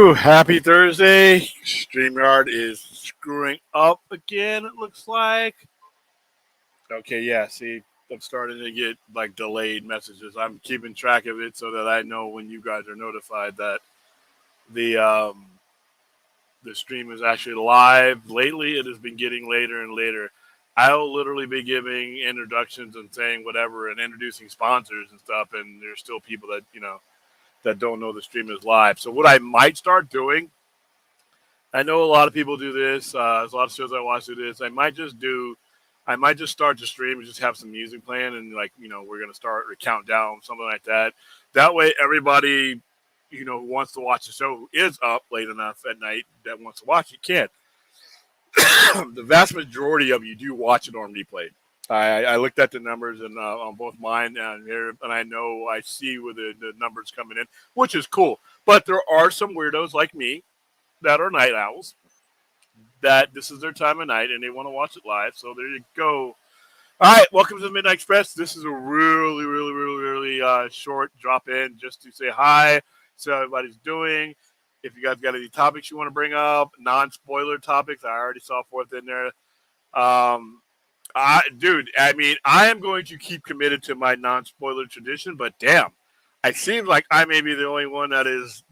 Ooh, happy Thursday. StreamYard is screwing up again, it looks like. Okay, yeah, see, I'm starting to get like delayed messages. I'm keeping track of it so that I know when you guys are notified that the um the stream is actually live. Lately it has been getting later and later. I'll literally be giving introductions and saying whatever and introducing sponsors and stuff, and there's still people that don't know the stream is live. So what I might start doing, I know a lot of people do this. There's a lot of shows I watch do this. I might just start the stream and just have some music playing, and we're gonna start a countdown, something like that. That way, everybody, who wants to watch the show is up late enough at night that wants to watch it can. The vast majority of you do watch it on replay. I looked at the numbers and on both mine and here, and I know I see where the numbers coming in, which is cool. But there are some weirdos like me that are night owls that this is their time of night and they want to watch it live. So there you go. All right, welcome to the Midnight Express. This is a really short drop in just to say hi, see how everybody's doing. If you guys got any topics you want to bring up, non-spoiler topics, I already saw forth in there. I mean, I am going to keep committed to my non-spoiler tradition, but damn, it seems like I may be the only one that is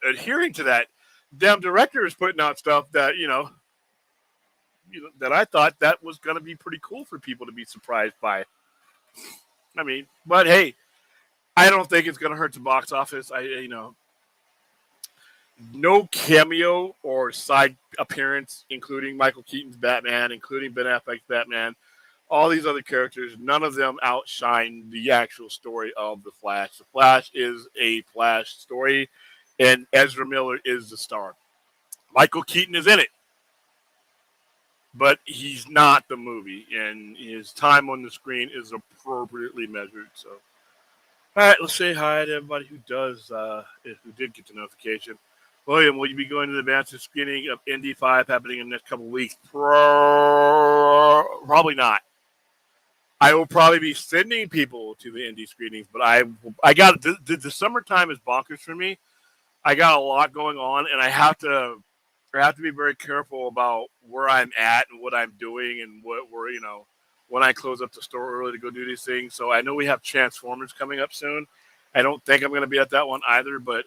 adhering to that. Damn, director is putting out stuff that that I thought that was going to be pretty cool for people to be surprised by. I mean, but hey, I don't think it's going to hurt the box office. No cameo or side appearance, including Michael Keaton's Batman, including Ben Affleck's Batman, all these other characters, none of them outshine the actual story of The Flash. The Flash is a Flash story, and Ezra Miller is the star. Michael Keaton is in it, but he's not the movie, and his time on the screen is appropriately measured. So, all right, let's say hi to everybody who who did get the notification. William, will you be going to the massive screening of Indy 5 happening in the next couple of weeks? Probably not. I will probably be sending people to the indie screenings, but I got the summertime is bonkers for me. I got a lot going on, and I have to be very careful about where I'm at and what I'm doing and when I close up the store early to go do these things. So I know we have Transformers coming up soon. I don't think I'm going to be at that one either, but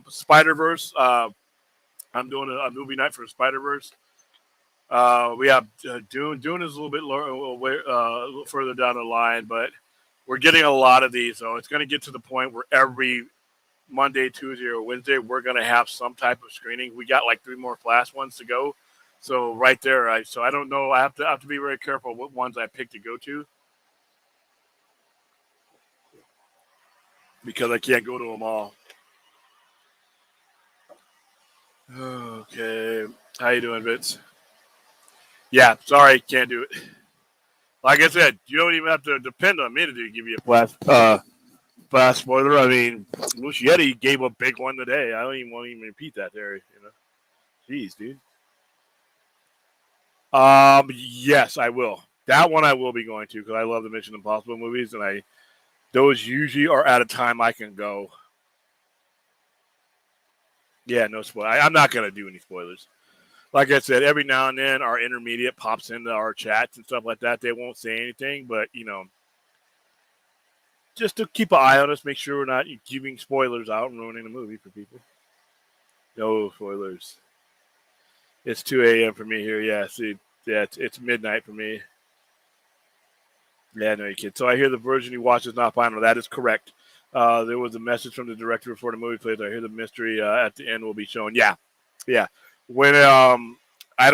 Spider Verse. I'm doing a movie night for Spider Verse. We have Dune. Dune is a little bit lower, a little further down the line, but we're getting a lot of these. So it's going to get to the point where every Monday, Tuesday, or Wednesday, we're going to have some type of screening. We got like 3 more Flash ones to go. So right there, I don't know. I have to be very careful what ones I pick to go to because I can't go to them all. Okay, how you doing, Vince? Yeah, sorry, can't do it. Like I said, you don't even have to depend on me to give you a flash spoiler. I mean, Muschietti gave a big one today. I don't even want to even repeat that there. Jeez, dude. Yes, I will. That one I will be going to because I love the Mission Impossible movies, and those usually are at a time I can go. Yeah, no spoil. I'm not gonna do any spoilers. Like I said, every now and then our intermediate pops into our chats and stuff like that. They won't say anything, but just to keep an eye on us, make sure we're not giving spoilers out and ruining the movie for people. No spoilers. It's 2 a.m. for me here. Yeah, see, yeah, it's midnight for me. Yeah, no, you kid. So I hear the version you watch is not final. That is correct. There was a message from the director before the movie plays. I hear the mystery at the end will be shown. Yeah, yeah. When like I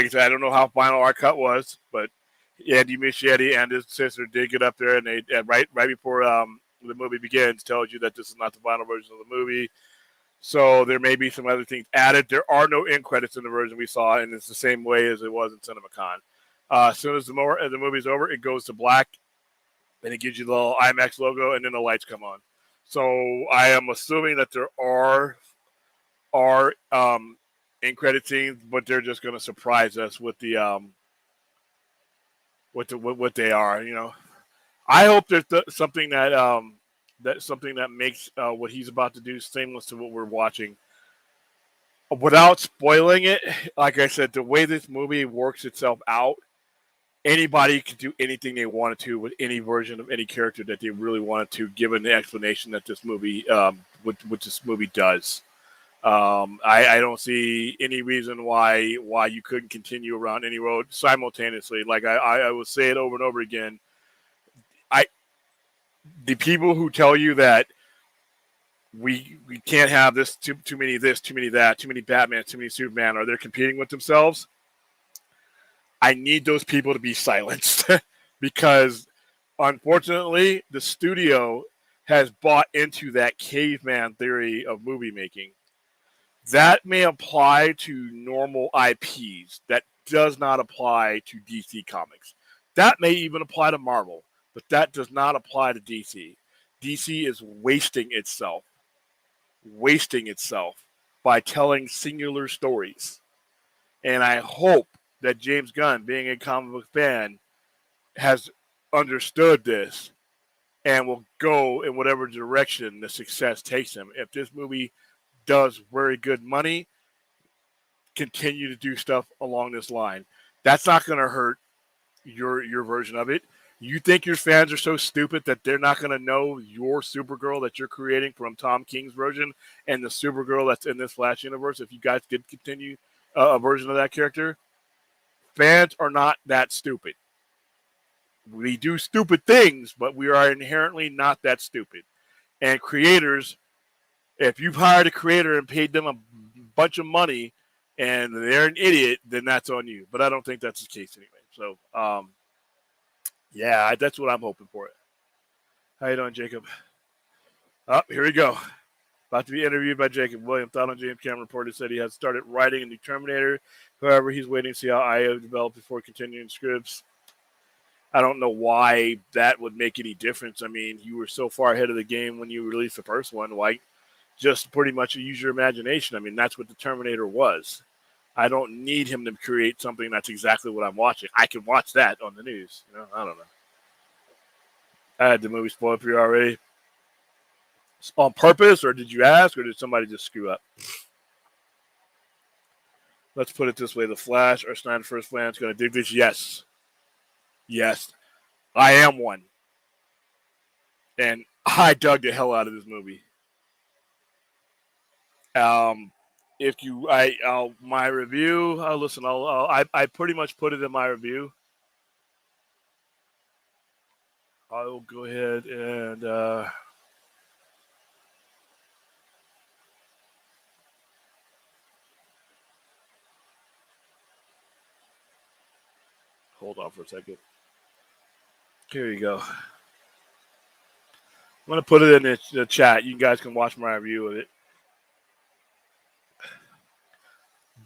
said, I don't know how final our cut was, but Andy Muschietti and his sister did get up there, and they right before the movie begins tells you that this is not the final version of the movie. So there may be some other things added. There are no end credits in the version we saw, and it's the same way as it was in CinemaCon. As soon as the movie's over, it goes to black, and it gives you the little IMAX logo, and then the lights come on. So I am assuming that there are end credit scenes, but they're just going to surprise us with what they are. I hope there's something that makes what he's about to do seamless to what we're watching. Without spoiling it, like I said, the way this movie works itself out, anybody can do anything they wanted to with any version of any character that they really wanted to, given the explanation that this movie, what this movie does. I don't see any reason why you couldn't continue around any road simultaneously. Like I will say it over and over again. I the people who tell you that we can't have too many of this, too many of that, too many Batman, too many Superman, or they're competing with themselves. I need those people to be silenced because unfortunately the studio has bought into that caveman theory of movie making. That may apply to normal IPs. That does not apply to DC Comics. That may even apply to Marvel, but that does not apply to DC. DC is wasting itself by telling singular stories. And I hope that James Gunn, being a comic book fan, has understood this and will go in whatever direction the success takes him. If this movie does very good money, continue to do stuff along this line. That's not going to hurt your version of it. You think your fans are so stupid that they're not going to know your Supergirl that you're creating from Tom King's version and the Supergirl that's in this Flash universe? If you guys did continue a version of that character, fans are not that stupid. We do stupid things, but we are inherently not that stupid. And creators, if you've hired a creator and paid them a bunch of money and they're an idiot, then that's on you. But I don't think that's the case anyway. So, yeah, that's what I'm hoping for. How you doing, Jacob? Oh, here we go. About to be interviewed by Jacob William. Thought on James Cameron reported said he had started writing a new Terminator. However, he's waiting to see how IO develops before continuing scripts. I don't know why that would make any difference. I mean, you were so far ahead of the game when you released the first one. Why just pretty much use your imagination? I mean, that's what the Terminator was. I don't need him to create something that's exactly what I'm watching. I can watch that on the news. I don't know. I had the movie spoiled for you already. On purpose, or did you ask, or did somebody just screw up? Let's put it this way. The Flash or Snyder first plan is going to dig this? Yes. Yes. I am one. And I dug the hell out of this movie. If you, my review, listen, I pretty much put it in my review. I'll go ahead and, hold on for a second. Here you go. I'm going to put it in the chat. You guys can watch my review of it.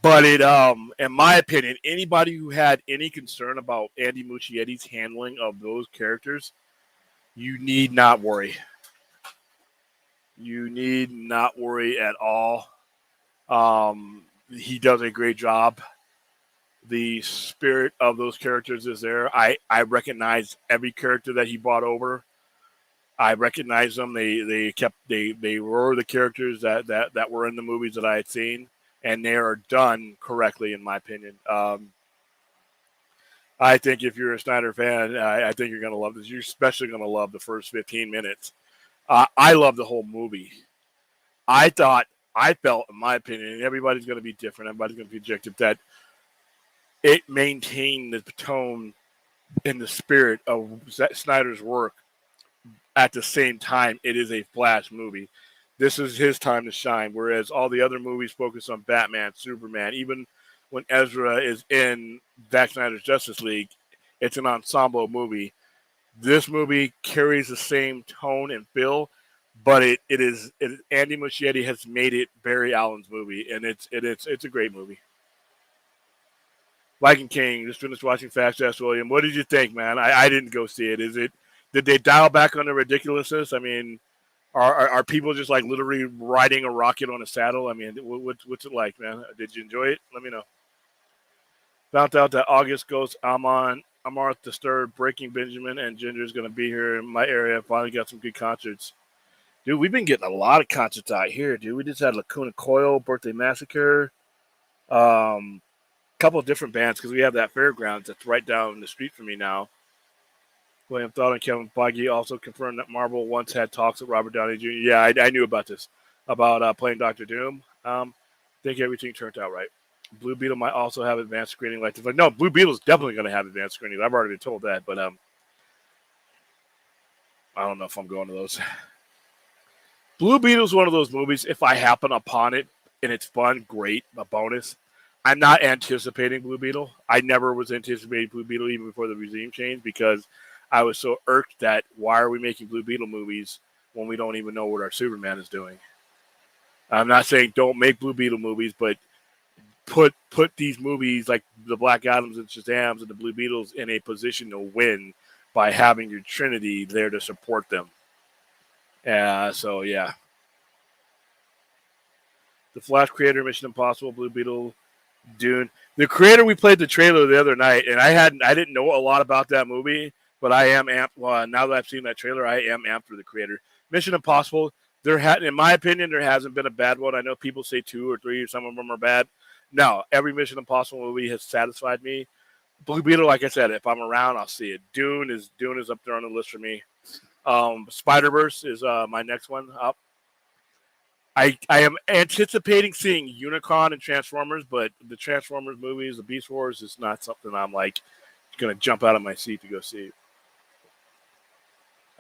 But in my opinion, anybody who had any concern about Andy Muschietti's handling of those characters, you need not worry. You need not worry at all. He does a great job. The spirit of those characters is there. I recognize every character that he brought over. I recognize them. They were the characters that were in the movies that I had seen, and they are done correctly, in my opinion. I think if you're a Snyder fan, I think you're going to love this. You're especially going to love the first 15 minutes. I love the whole movie. I felt, in my opinion, and everybody's going to be different. Everybody's going to be objective, that it maintained the tone and the spirit of Snyder's work. At the same time, it is a Flash movie. This is his time to shine, whereas all the other movies focus on Batman, Superman. Even when Ezra is in Zack Snyder's Justice League, it's an ensemble movie. This movie carries the same tone and feel, but Andy Muschietti has made it Barry Allen's movie, and it's a great movie. Viking King, just finished watching Fast Ass William. What did you think, man? I didn't go see it. Did they dial back on the ridiculousness? I mean, are people just like literally riding a rocket on a saddle? I mean, what's it like, man? Did you enjoy it? Let me know. Found out that August Ghost, Amarth Disturbed, Breaking Benjamin, and Ginger is going to be here in my area. Finally got some good concerts. Dude, we've been getting a lot of concerts out here, dude. We just had Lacuna Coil, Birthday Massacre, a couple of different bands because we have that fairgrounds that's right down the street from me now. William Thal and Kevin Feige also confirmed that Marvel once had talks with Robert Downey Jr. Yeah, I knew about this, about playing Doctor Doom. I think everything turned out right. Blue Beetle might also have advanced screening like this. Like, no, Blue Beetle's definitely going to have advanced screening. I've already been told that, but I don't know if I'm going to those. Blue Beetle's one of those movies. If I happen upon it and it's fun, great, a bonus. I'm not anticipating Blue Beetle. I never was anticipating Blue Beetle even before the regime change because I was so irked that why are we making Blue Beetle movies when we don't even know what our Superman is doing? I'm not saying don't make Blue Beetle movies, but put these movies like the Black Adams and Shazams and the Blue Beetles in a position to win by having your Trinity there to support them. So yeah. The Flash creator, Mission Impossible, Blue Beetle, Dune. The creator, we played the trailer the other night, and I didn't know a lot about that movie, but I am amped. Well, now that I've seen that trailer, I am amped for the creator. Mission Impossible, in my opinion, there hasn't been a bad one. I know people say 2 or 3, some of them are bad. No, every Mission Impossible movie has satisfied me. Blue Beetle, like I said, if I'm around, I'll see it. Dune is up there on the list for me. Spider-Verse is my next one up. I am anticipating seeing Unicron and Transformers, but the Transformers movies, the Beast Wars, is not something I'm like going to jump out of my seat to go see.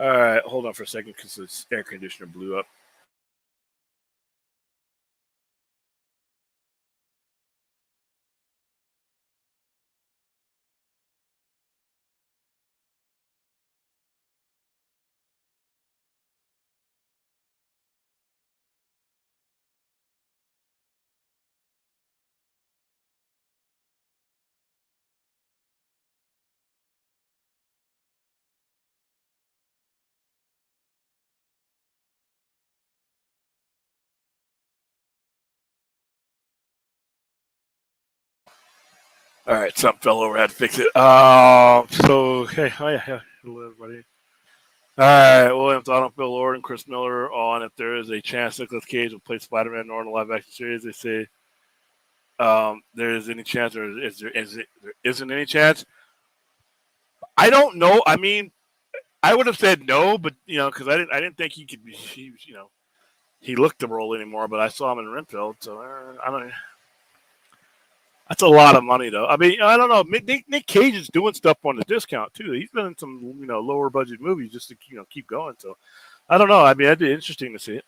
All right, hold on for a second because this air conditioner blew up. All right, something fell over. I had to fix it. So hey, oh yeah, hello everybody. All right, William Donald, Bill Lord, and Chris Miller on if there is a chance Nicolas Cage will play Spider-Man in the live action series. They say there is any chance, or there isn't any chance. I don't know. I mean, I would have said no, but because I didn't think he could be. He looked the role anymore. But I saw him in Renfield, so I don't. That's a lot of money, though. I mean, I don't know. Nick Cage is doing stuff on the discount too. He's been in some lower budget movies just to keep going. So I don't know. I mean, it'd be interesting to see it.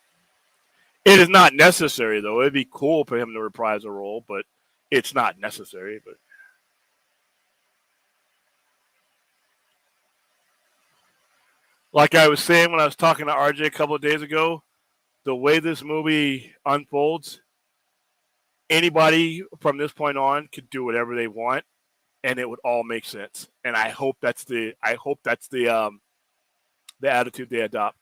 It is not necessary though. It'd be cool for him to reprise a role, but it's not necessary. But like I was saying when I was talking to RJ a couple of days ago, the way this movie unfolds, anybody from this point on could do whatever they want, and it would all make sense. And I hope that's the attitude they adopt.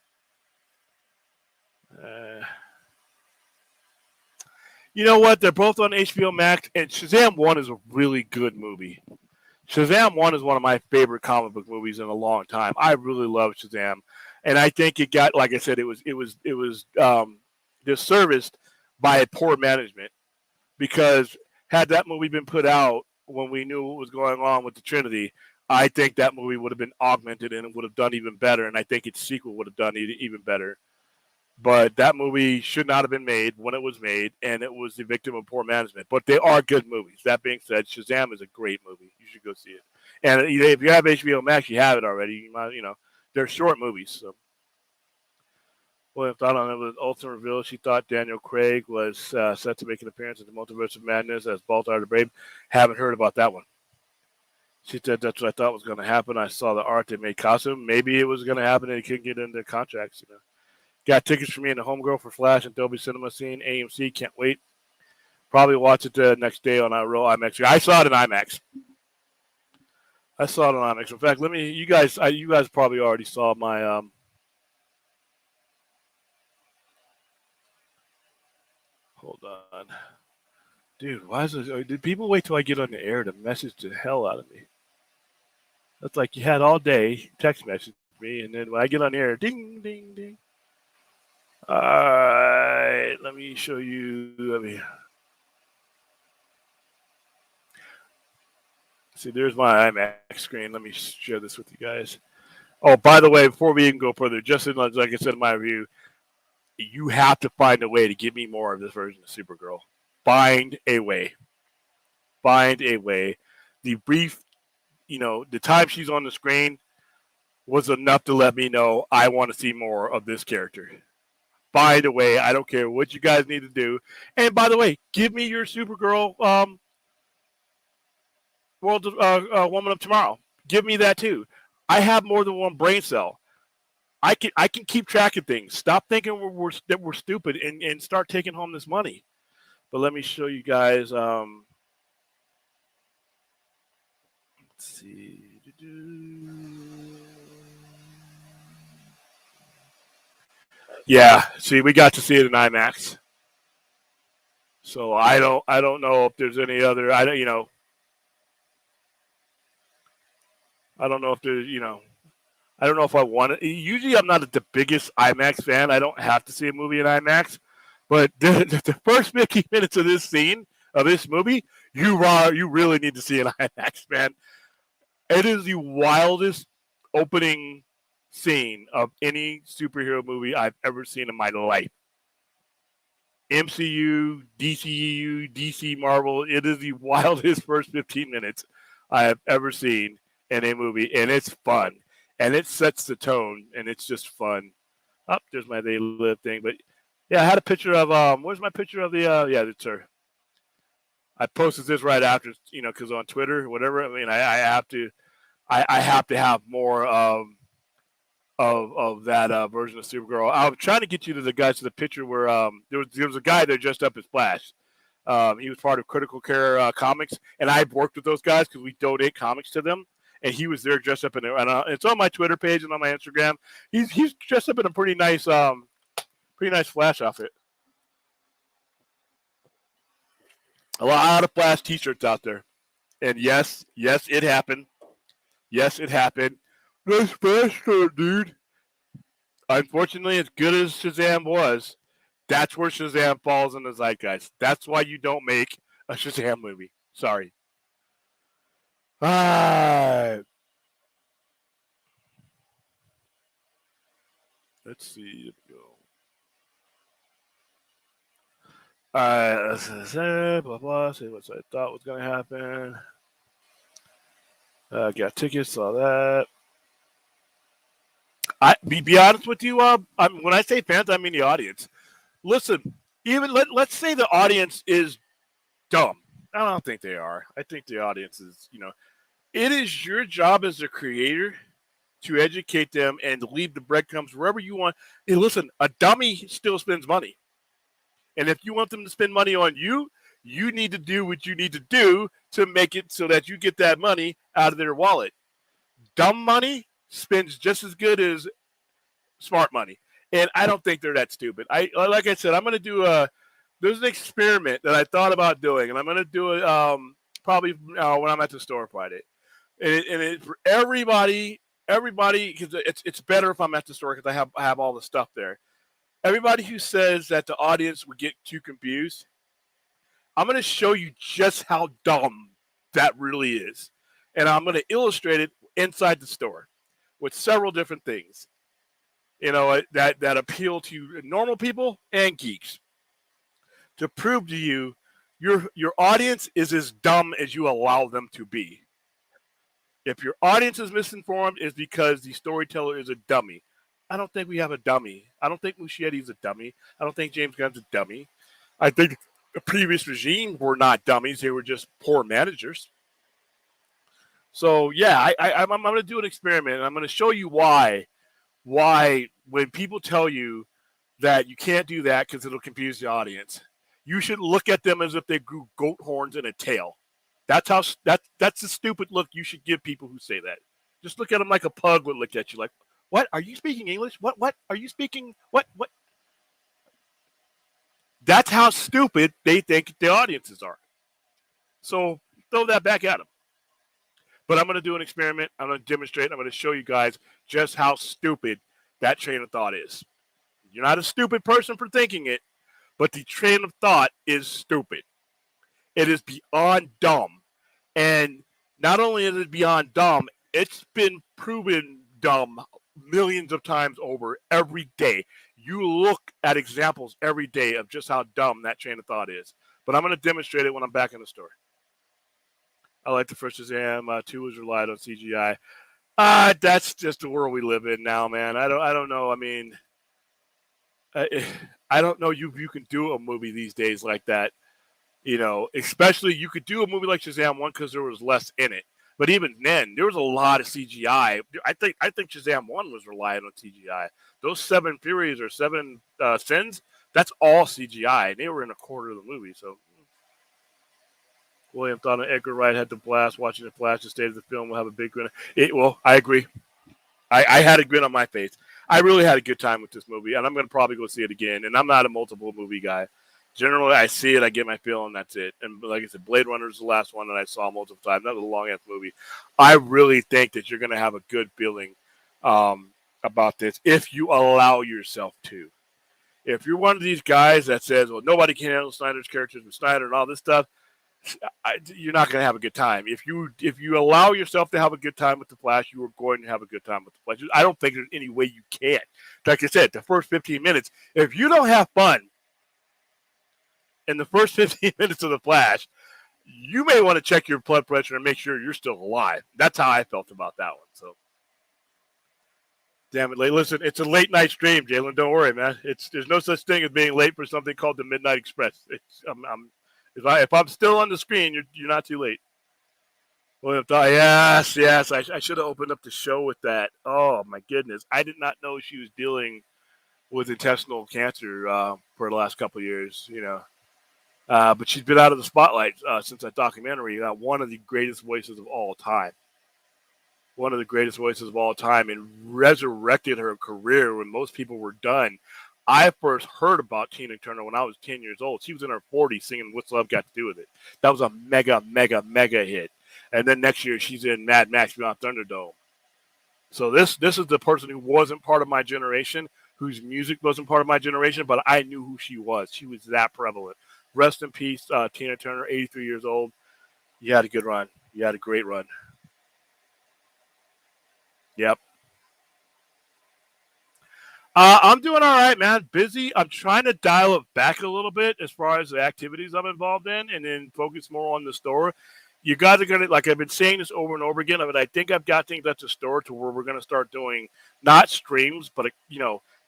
You know what? They're both on HBO Max, and Shazam 1 is a really good movie. Shazam 1 is one of my favorite comic book movies in a long time. I really love Shazam. And I think it got, like I said, it was disserviced by poor management because had that movie been put out when we knew what was going on with the Trinity, I think that movie would have been augmented and it would have done even better. And I think its sequel would have done even better. But that movie should not have been made when it was made, and it was the victim of poor management. But they are good movies. That being said, Shazam is a great movie. You should go see it. And if you have HBO Max, you have it already. You might, they're short movies. So, William thought on it was ultimate reveal. She thought Daniel Craig was set to make an appearance in the Multiverse of Madness as Baltar the Brave. Haven't heard about that one. She said that's what I thought was going to happen. I saw the art they made costume. Maybe it was going to happen and he couldn't get into contracts. Got tickets for me and the homegirl for Flash and Dolby Cinema scene. AMC, can't wait. Probably watch it the next day on Real IMAX. I saw it in IMAX. In fact, you guys probably already saw my hold on. Dude, why is this? Did people wait till I get on the air to message the hell out of me? That's like you had all day text message me, and then when I get on the air, ding, ding, ding. All right, let me show you. See, there's my IMAX screen. Let me share this with you guys. Oh, by the way, before we even go further, just like I said in my review, you have to find a way to give me more of this version of Supergirl. Find a way. Find a way. The brief, the time she's on the screen was enough to let me know I want to see more of this character. Find a way. I don't care what you guys need to do. And by the way, give me your Supergirl World Woman of Tomorrow. Give me that too. I have more than one brain cell. I can keep track of things. Stop thinking that we're stupid and start taking home this money. But let me show you guys. Let's see. Yeah, see, we got to see it in IMAX. So I don't know if there's any other. I don't know if there's I don't know if I want it. Usually, I'm not the biggest IMAX fan. I don't have to see a movie in IMAX. But the first 15 minutes of this scene, of this movie, you really need to see an IMAX, man. It is the wildest opening scene of any superhero movie I've ever seen in my life. MCU, DCU, DC Marvel, it is the wildest first 15 minutes I have ever seen in a movie, and it's fun. And it sets the tone, and it's just fun. Oh, there's my They Live thing. But yeah, I had a picture of where's my picture of the yeah, it's her. I posted this right after, because on Twitter, whatever. I mean, I have to have more of that version of Supergirl. I was trying to get you to the picture where there was a guy there dressed up as Flash. He was part of Critical Care Comics, and I've worked with those guys because we donate comics to them. And he was there dressed up in it. And it's on my Twitter page and on my Instagram. He's dressed up in a pretty nice Flash outfit. A lot of Flash T-shirts out there, and yes, it happened. Yes, it happened. Nice Flash shirt, dude. Unfortunately, as good as Shazam was, that's where Shazam falls in the zeitgeist. That's why you don't make a Shazam movie. Sorry. Let's see. Let's say, blah, blah, see what I thought was going to happen. Got tickets, saw that. Be honest with you, when I say fans, I mean the audience. Listen, even let's say the audience is dumb. I don't think they are. I think the audience is, it is your job as a creator to educate them and leave the breadcrumbs wherever you want. Hey, listen, a dummy still spends money. And if you want them to spend money on you, you need to do what you need to do to make it so that you get that money out of their wallet. Dumb money spends just as good as smart money. And I don't think they're that stupid. Like I said, I'm going to do there's an experiment that I thought about doing, and I'm going to do it probably when I'm at the store Friday. And for everybody, because it's better if I'm at the store because I have all the stuff there. Everybody who says that the audience would get too confused, I'm going to show you just how dumb that really is. And I'm going to illustrate it inside the store with several different things, that appeal to normal people and geeks to prove to you your audience is as dumb as you allow them to be. If your audience is misinformed, it's because the storyteller is a dummy. I don't think we have a dummy. I don't think Muschietti's a dummy. I don't think James Gunn's a dummy. I think the previous regime were not dummies. They were just poor managers. So, yeah, I'm going to do an experiment, and I'm going to show you why when people tell you that you can't do that because it'll confuse the audience, you should look at them as if they grew goat horns and a tail. That's the stupid look you should give people who say that. Just look at them like a pug would look at you like, what? Are you speaking English? What? Are you speaking? What? That's how stupid they think the audiences are. So throw that back at them. But I'm going to do an experiment. I'm going to demonstrate. I'm going to show you guys just how stupid that train of thought is. You're not a stupid person for thinking it, but the train of thought is stupid. It is beyond dumb. And not only is it beyond dumb, it's been proven dumb millions of times over every day. You look at examples every day of just how dumb that train of thought is. But I'm going to demonstrate it when I'm back in the store. I like the first Shazam. 2 was relied on CGI. That's just the world we live in now, man. I don't know. I mean, I don't know you can do a movie these days like that. You know, especially you could do a movie like Shazam 1 because there was less in it. But even then, there was a lot of CGI. I think Shazam 1 was relying on CGI. Those 7 Furies or 7 Sins, that's all CGI. They were in a quarter of the movie. So William thought Edgar Wright had the blast watching the Flash. The state of the film will have a big grin. Well, I agree. I had a grin on my face. I really had a good time with this movie, and I'm going to probably go see it again. And I'm not a multiple movie guy. Generally, I see it, I get my feeling, that's it. And like I said, Blade Runner is the last one that I saw multiple times. That was a long-ass movie. I really think that you're going to have a good feeling about this if you allow yourself to. If you're one of these guys that says, well, nobody can handle Snyder's characters with Snyder and all this stuff, you're not going to have a good time. If you allow yourself to have a good time with The Flash, you are going to have a good time with The Flash. I don't think there's any way you can't. Like I said, the first 15 minutes, if you don't have fun in the first 15 minutes of The Flash, you may want to check your blood pressure and make sure you're still alive. That's how I felt about that one. So, damn it, listen, it's a late night stream, Jalen. Don't worry, man. There's no such thing as being late for something called the Midnight Express. If I'm still on the screen, you're not too late. William thought, yes. I should have opened up the show with that. Oh my goodness, I did not know she was dealing with intestinal cancer for the last couple of years. You know. But she's been out of the spotlight since that documentary. One of the greatest voices of all time. One of the greatest voices of all time, and resurrected her career when most people were done. I first heard about Tina Turner when I was 10 years old. She was in her 40s singing What's Love Got to Do With It. That was a mega, mega, mega hit. And then next year she's in Mad Max Beyond Thunderdome. So this is the person who wasn't part of my generation, whose music wasn't part of my generation, but I knew who she was. She was that prevalent. Rest in peace, Tina Turner, 83 years old. You had a good run. You had a great run. Yep. I'm doing all right, man. Busy. I'm trying to dial it back a little bit as far as the activities I'm involved in and then focus more on the store. You guys are going to, like I've been saying this over and over again, but I think I've got things at the store to where we're going to start doing not streams, but,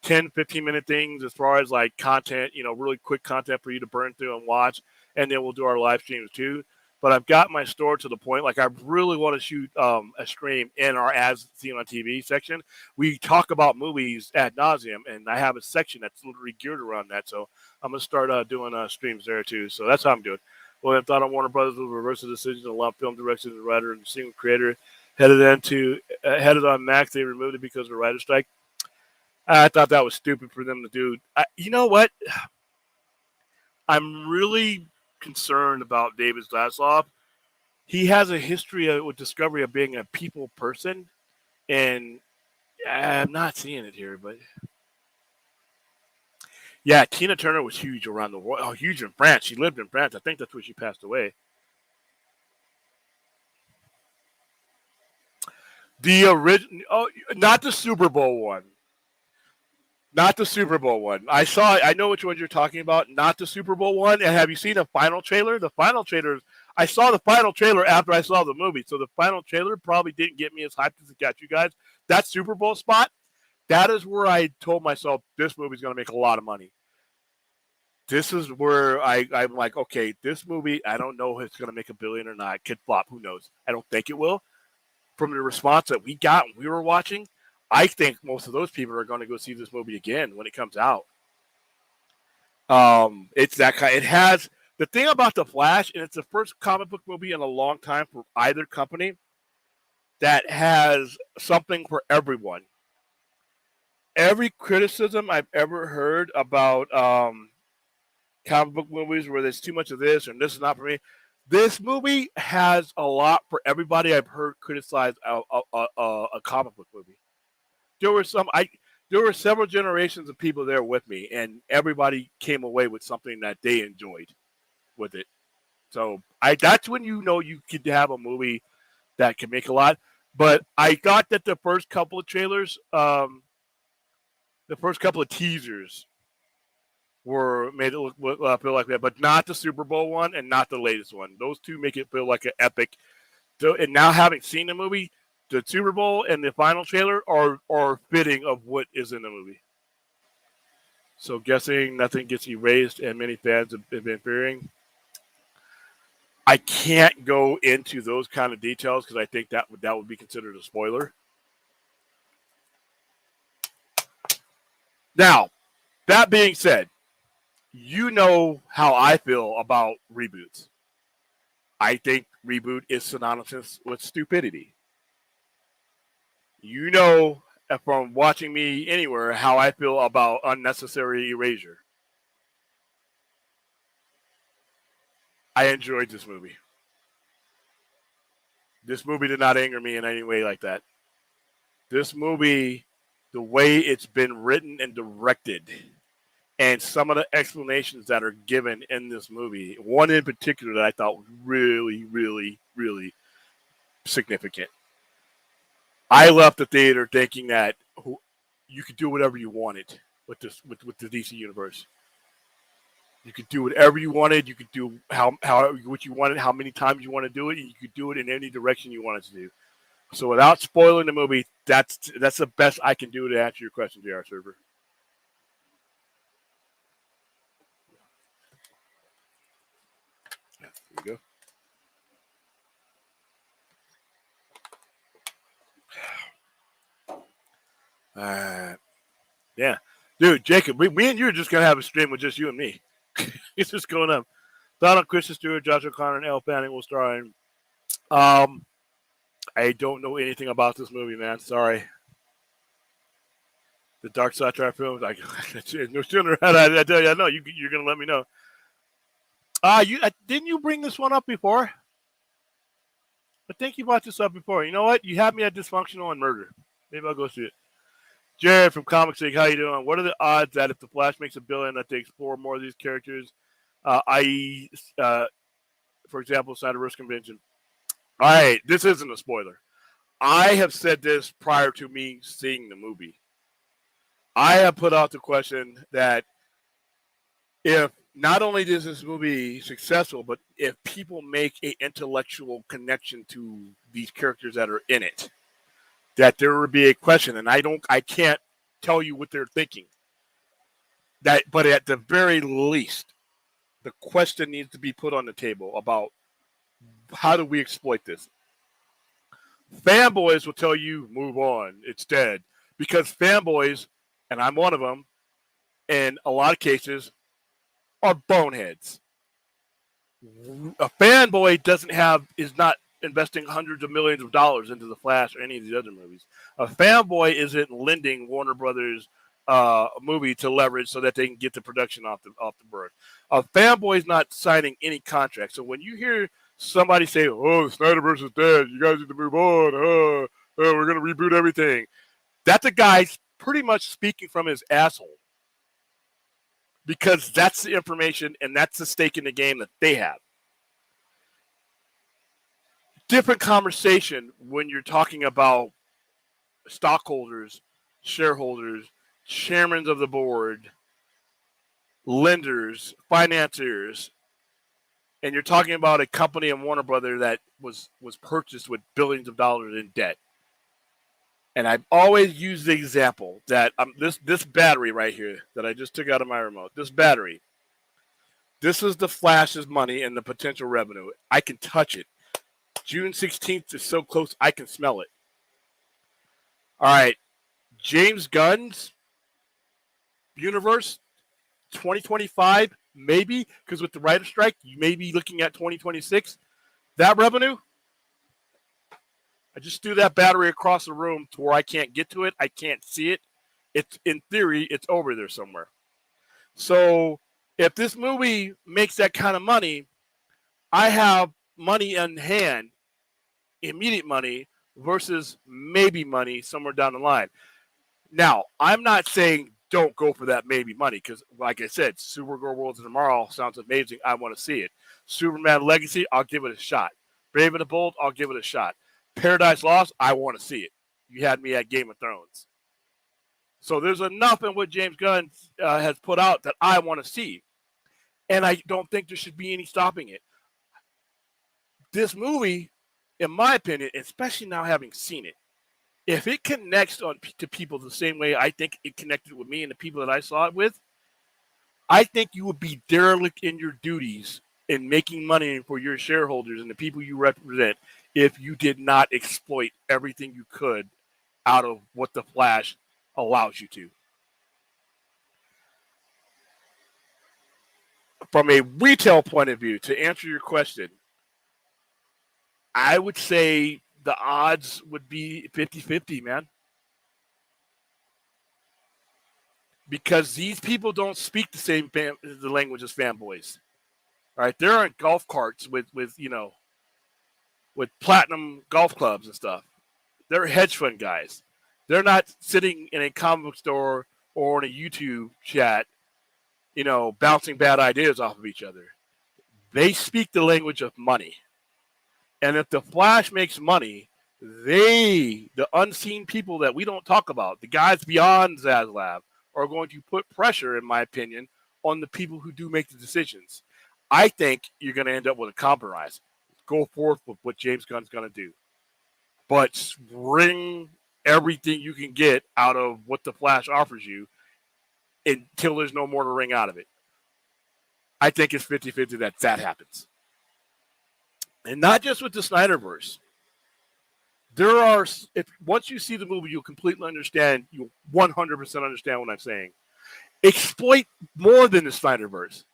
10, 15-minute things as far as like content, really quick content for you to burn through and watch. And then we'll do our live streams too. But I've got my store to the point, like I really want to shoot a stream in our As Seen on TV section. We talk about movies ad nauseum, and I have a section that's literally geared around that. So I'm going to start doing streams there too. So that's how I'm doing. Well, I thought on Warner Brothers will reverse the decision to allow film directors and writer and single creator headed on Max. They removed it because of a writer strike. I thought that was stupid for them to do. You know what? I'm really concerned about David Zaslav. He has a history with Discovery of being a people person, and I'm not seeing it here, but yeah, Tina Turner was huge around the world. Oh, huge in France. She lived in France. I think that's where she passed away. The original, not the Super Bowl one. Not the Super Bowl one. I know which one you're talking about. Not the Super Bowl one. And have you seen the final trailer? The final trailer, I saw the final trailer after I saw the movie. So the final trailer probably didn't get me as hyped as it got you guys. That Super Bowl spot, that is where I told myself this movie's going to make a lot of money. This is where I'm like, okay, this movie, I don't know if it's going to make $1 billion or not. Could flop. Who knows? I don't think it will. From the response that we got when we were watching, I think most of those people are going to go see this movie again when it comes out. It's that kind. It has the thing about The Flash, and it's the first comic book movie in a long time for either company that has something for everyone. Every criticism I've ever heard about comic book movies where there's too much of this and this is not for me, this movie has a lot for everybody I've heard criticize a comic book movie. There were some there were several generations of people there with me, and everybody came away with something that they enjoyed with it. So that's when you know you could have a movie that can make a lot. But I thought that the first couple of trailers, the first couple of teasers were made it look feel like that, but not the Super Bowl one and not the latest one. Those two make it feel like an epic. So, and now having seen the movie, the Super Bowl and the final trailer are fitting of what is in the movie. So guessing nothing gets erased and many fans have been fearing. I can't go into those kind of details because I think that would be considered a spoiler. Now, that being said, you know how I feel about reboots. I think reboot is synonymous with stupidity. You know from watching me anywhere how I feel about unnecessary erasure. I enjoyed this movie. This movie did not anger me in any way like that. This movie, the way it's been written and directed, and some of the explanations that are given in this movie, one in particular that I thought was really, really, really significant. I left the theater thinking that you could do whatever you wanted with with the DC universe. You could do whatever you wanted. You could do how what you wanted, how many times you want to do it, and you could do it in any direction you wanted to do. So without spoiling the movie, that's the best I can do to answer your question, JR Server. There we go. Yeah, dude, Jacob, me and you are just gonna have a stream with just you and me. It's just going up. Donald, Kristen Stewart, Josh O'Connor, and Elle Fanning will star in. I don't know anything about this movie, man. Sorry. The Dark Satire films. No sooner had I tell you, I know you're gonna let me know. You didn't you bring this one up before? I think you brought this up before. You know what? You had me at dysfunctional and murder. Maybe I'll go see it. Jared from Comic Sig, how you doing? What are the odds that if the Flash makes $1 billion, that they explore more of these characters, i.e., for example, Snyderverse Convention? All right, this isn't a spoiler. I have said this prior to me seeing the movie. I have put out the question that if not only is this movie successful, but if people make an intellectual connection to these characters that are in it, that there would be a question, and I can't tell you what they're thinking. But at the very least, the question needs to be put on the table about how do we exploit this. Fanboys will tell you, move on, it's dead. Because fanboys, and I'm one of them, in a lot of cases, are boneheads. A fanboy is not investing hundreds of millions of dollars into The Flash or any of these other movies. A fanboy isn't lending Warner Brothers movie to leverage so that they can get the production off the bird. A fanboy is not signing any contract. So when you hear somebody say, "Oh, the Snyderverse is dead. You guys need to move on. We're going to reboot everything," that's a guy pretty much speaking from his asshole. Because that's the information and that's the stake in the game that they have. Different conversation when you're talking about stockholders, shareholders, chairmen of the board, lenders, financiers, and you're talking about a company in Warner Brothers that was purchased with billions of dollars in debt. And I've always used the example that this battery right here that I just took out of my remote, this battery, this is the Flash's money and the potential revenue. I can touch it. June 16th is so close, I can smell it. All right. James Gunn's universe, 2025, maybe, because with the writer strike, you may be looking at 2026. That revenue, I just threw that battery across the room to where I can't get to it. I can't see it. It's in theory, it's over there somewhere. So if this movie makes that kind of money, I have money in hand, immediate money versus maybe money somewhere down the line. Now, I'm not saying don't go for that maybe money because, like I said, Supergirl Worlds of Tomorrow sounds amazing. I want to see it. Superman Legacy, I'll give it a shot. Brave and the Bold, I'll give it a shot. Paradise Lost, I want to see it. You had me at Game of Thrones. So there's enough in what James Gunn has put out that I want to see. And I don't think there should be any stopping it. This movie, in my opinion, especially now having seen it, if it connects to people the same way I think it connected with me and the people that I saw it with, I think you would be derelict in your duties in making money for your shareholders and the people you represent if you did not exploit everything you could out of what the Flash allows you to. From a retail point of view, to answer your question, I would say the odds would be 50-50, man. Because these people don't speak the same the language as fanboys. All right, they're in golf carts with platinum golf clubs and stuff. They're hedge fund guys. They're not sitting in a comic book store or in a YouTube chat, bouncing bad ideas off of each other. They speak the language of money. And if the Flash makes money, the unseen people that we don't talk about, the guys beyond Zaslav, are going to put pressure, in my opinion, on the people who do make the decisions. I think you're going to end up with a compromise. Go forth with what James Gunn's going to do. But wring everything you can get out of what the Flash offers you until there's no more to wring out of it. I think it's 50-50 that happens. And not just with the Snyderverse. Once you see the movie, you'll completely understand. You'll 100% understand what I'm saying. Exploit more than the Snyderverse.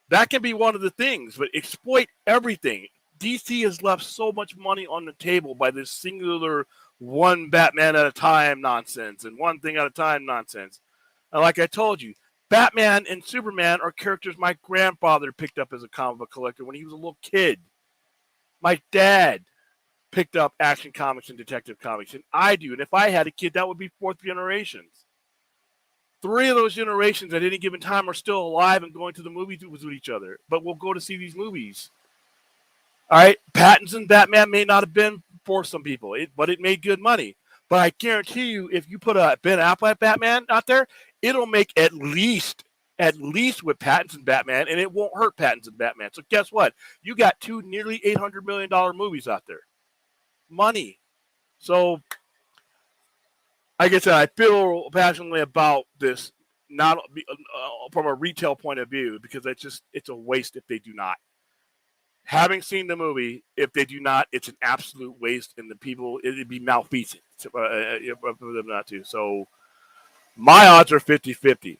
That can be one of the things, but exploit everything. DC has left so much money on the table by this singular one Batman at a time nonsense and one thing at a time nonsense. And like I told you, Batman and Superman are characters my grandfather picked up as a comic book collector when he was a little kid. My dad picked up Action Comics and Detective Comics, and I do. And if I had a kid, that would be fourth generations. 3 of those generations at any given time are still alive and going to the movies with each other, but we'll go to see these movies. All right, Pattinson Batman may not have been for some people, but it made good money. But I guarantee you, if you put a Ben Affleck Batman out there, it'll make at least with Pattinson Batman, and it won't hurt Pattinson Batman. So guess what? You got 2 nearly $800 million movies out there. Money. So, like I said, I feel passionately about this, not from a retail point of view, because it's a waste if they do not. Having seen the movie, if they do not, it's an absolute waste, and the people, it'd be malfeasance for them not to. So, my odds are 50-50.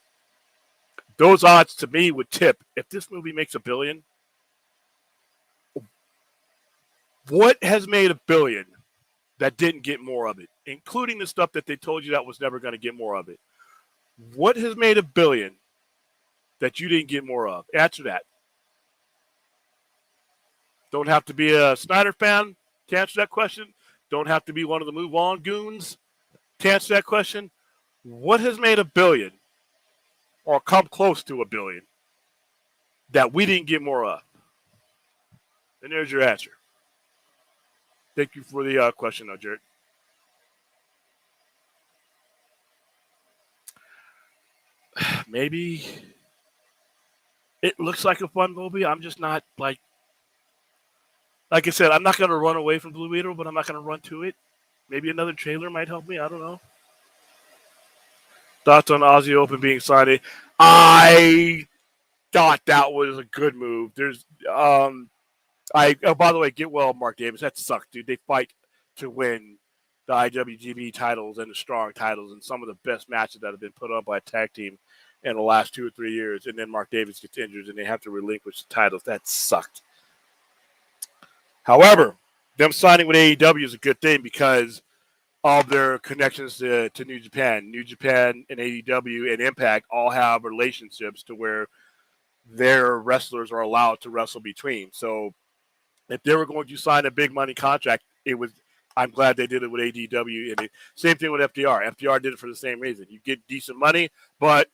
Those odds to me would tip if this movie makes $1 billion. What has made $1 billion that didn't get more of it, including the stuff that they told you that was never going to get more of it? What has made $1 billion that you didn't get more of? Answer that. Don't have to be a Snyder fan to answer that question. Don't have to be one of the Move On goons to answer that question. What has made $1 billion or come close to $1 billion that we didn't get more of? And there's your answer. Thank you for the question, though, Jared. Maybe it looks like a fun movie. I'm just not like I said, I'm not going to run away from Blue Beetle, but I'm not going to run to it. Maybe another trailer might help me. I don't know. Thoughts on Aussie Open being signed? I thought that was a good move. There's, by the way, get well, Mark Davis. That sucked, dude. They fight to win the IWGP titles and the Strong titles and some of the best matches that have been put on by a tag team in the last 2 or 3 years. And then Mark Davis gets injured and they have to relinquish the titles. That sucked. However, them signing with AEW is a good thing because of their connections to New Japan. New Japan and AEW and Impact all have relationships to where their wrestlers are allowed to wrestle between. So if they were going to sign a big money contract, it would I'm glad they did it with ADW. And same thing with FDR. FDR did it for the same reason. You get decent money, but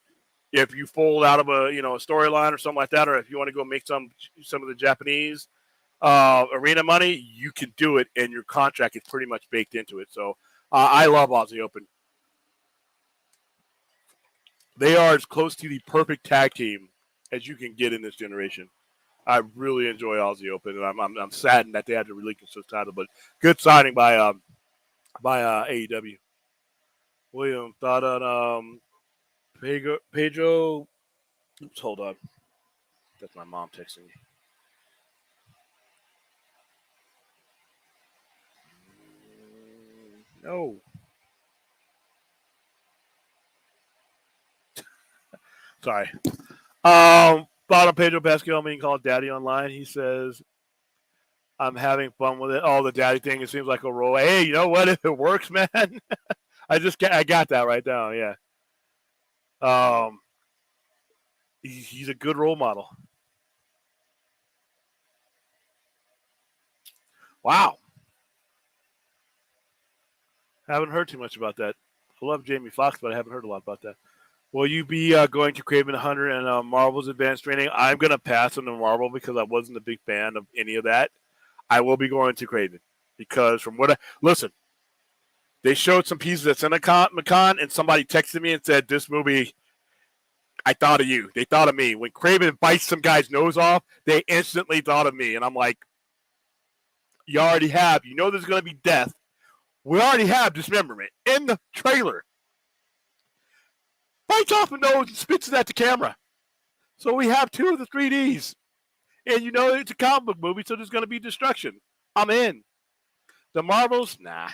if you fold out of a storyline or something like that, or if you want to go make some of the Japanese arena money, you can do it, and your contract is pretty much baked into it. So I love Aussie Open. They are as close to the perfect tag team as you can get in this generation. I really enjoy Aussie Open, and I'm saddened that they had to relinquish this title, but good signing by AEW. William thought on Pedro. Oops, hold on. That's my mom texting me. No. Sorry. Thought on Pedro Pascal being called Daddy online. He says, I'm having fun with it. Oh, the daddy thing, it seems like a role. Hey, you know what? If it works, man. I got that right down, yeah. He's a good role model. Wow. Haven't heard too much about that. I love Jamie Foxx, but I haven't heard a lot about that. Will you be going to Craven 100 and Marvel's Advanced Training? I'm going to pass on the Marvel because I wasn't a big fan of any of that. I will be going to Craven because from what listen, they showed some pieces at CinemaCon and somebody texted me and said, this movie, I thought of you. They thought of me. When Craven bites some guy's nose off, they instantly thought of me. And I'm like, you already have. You know there's going to be death. We already have dismemberment in the trailer. Bites off a nose and spits it at the camera. So we have 2 of the 3Ds. And you know it's a comic book movie, so there's going to be destruction. I'm in. The Marvels, nah.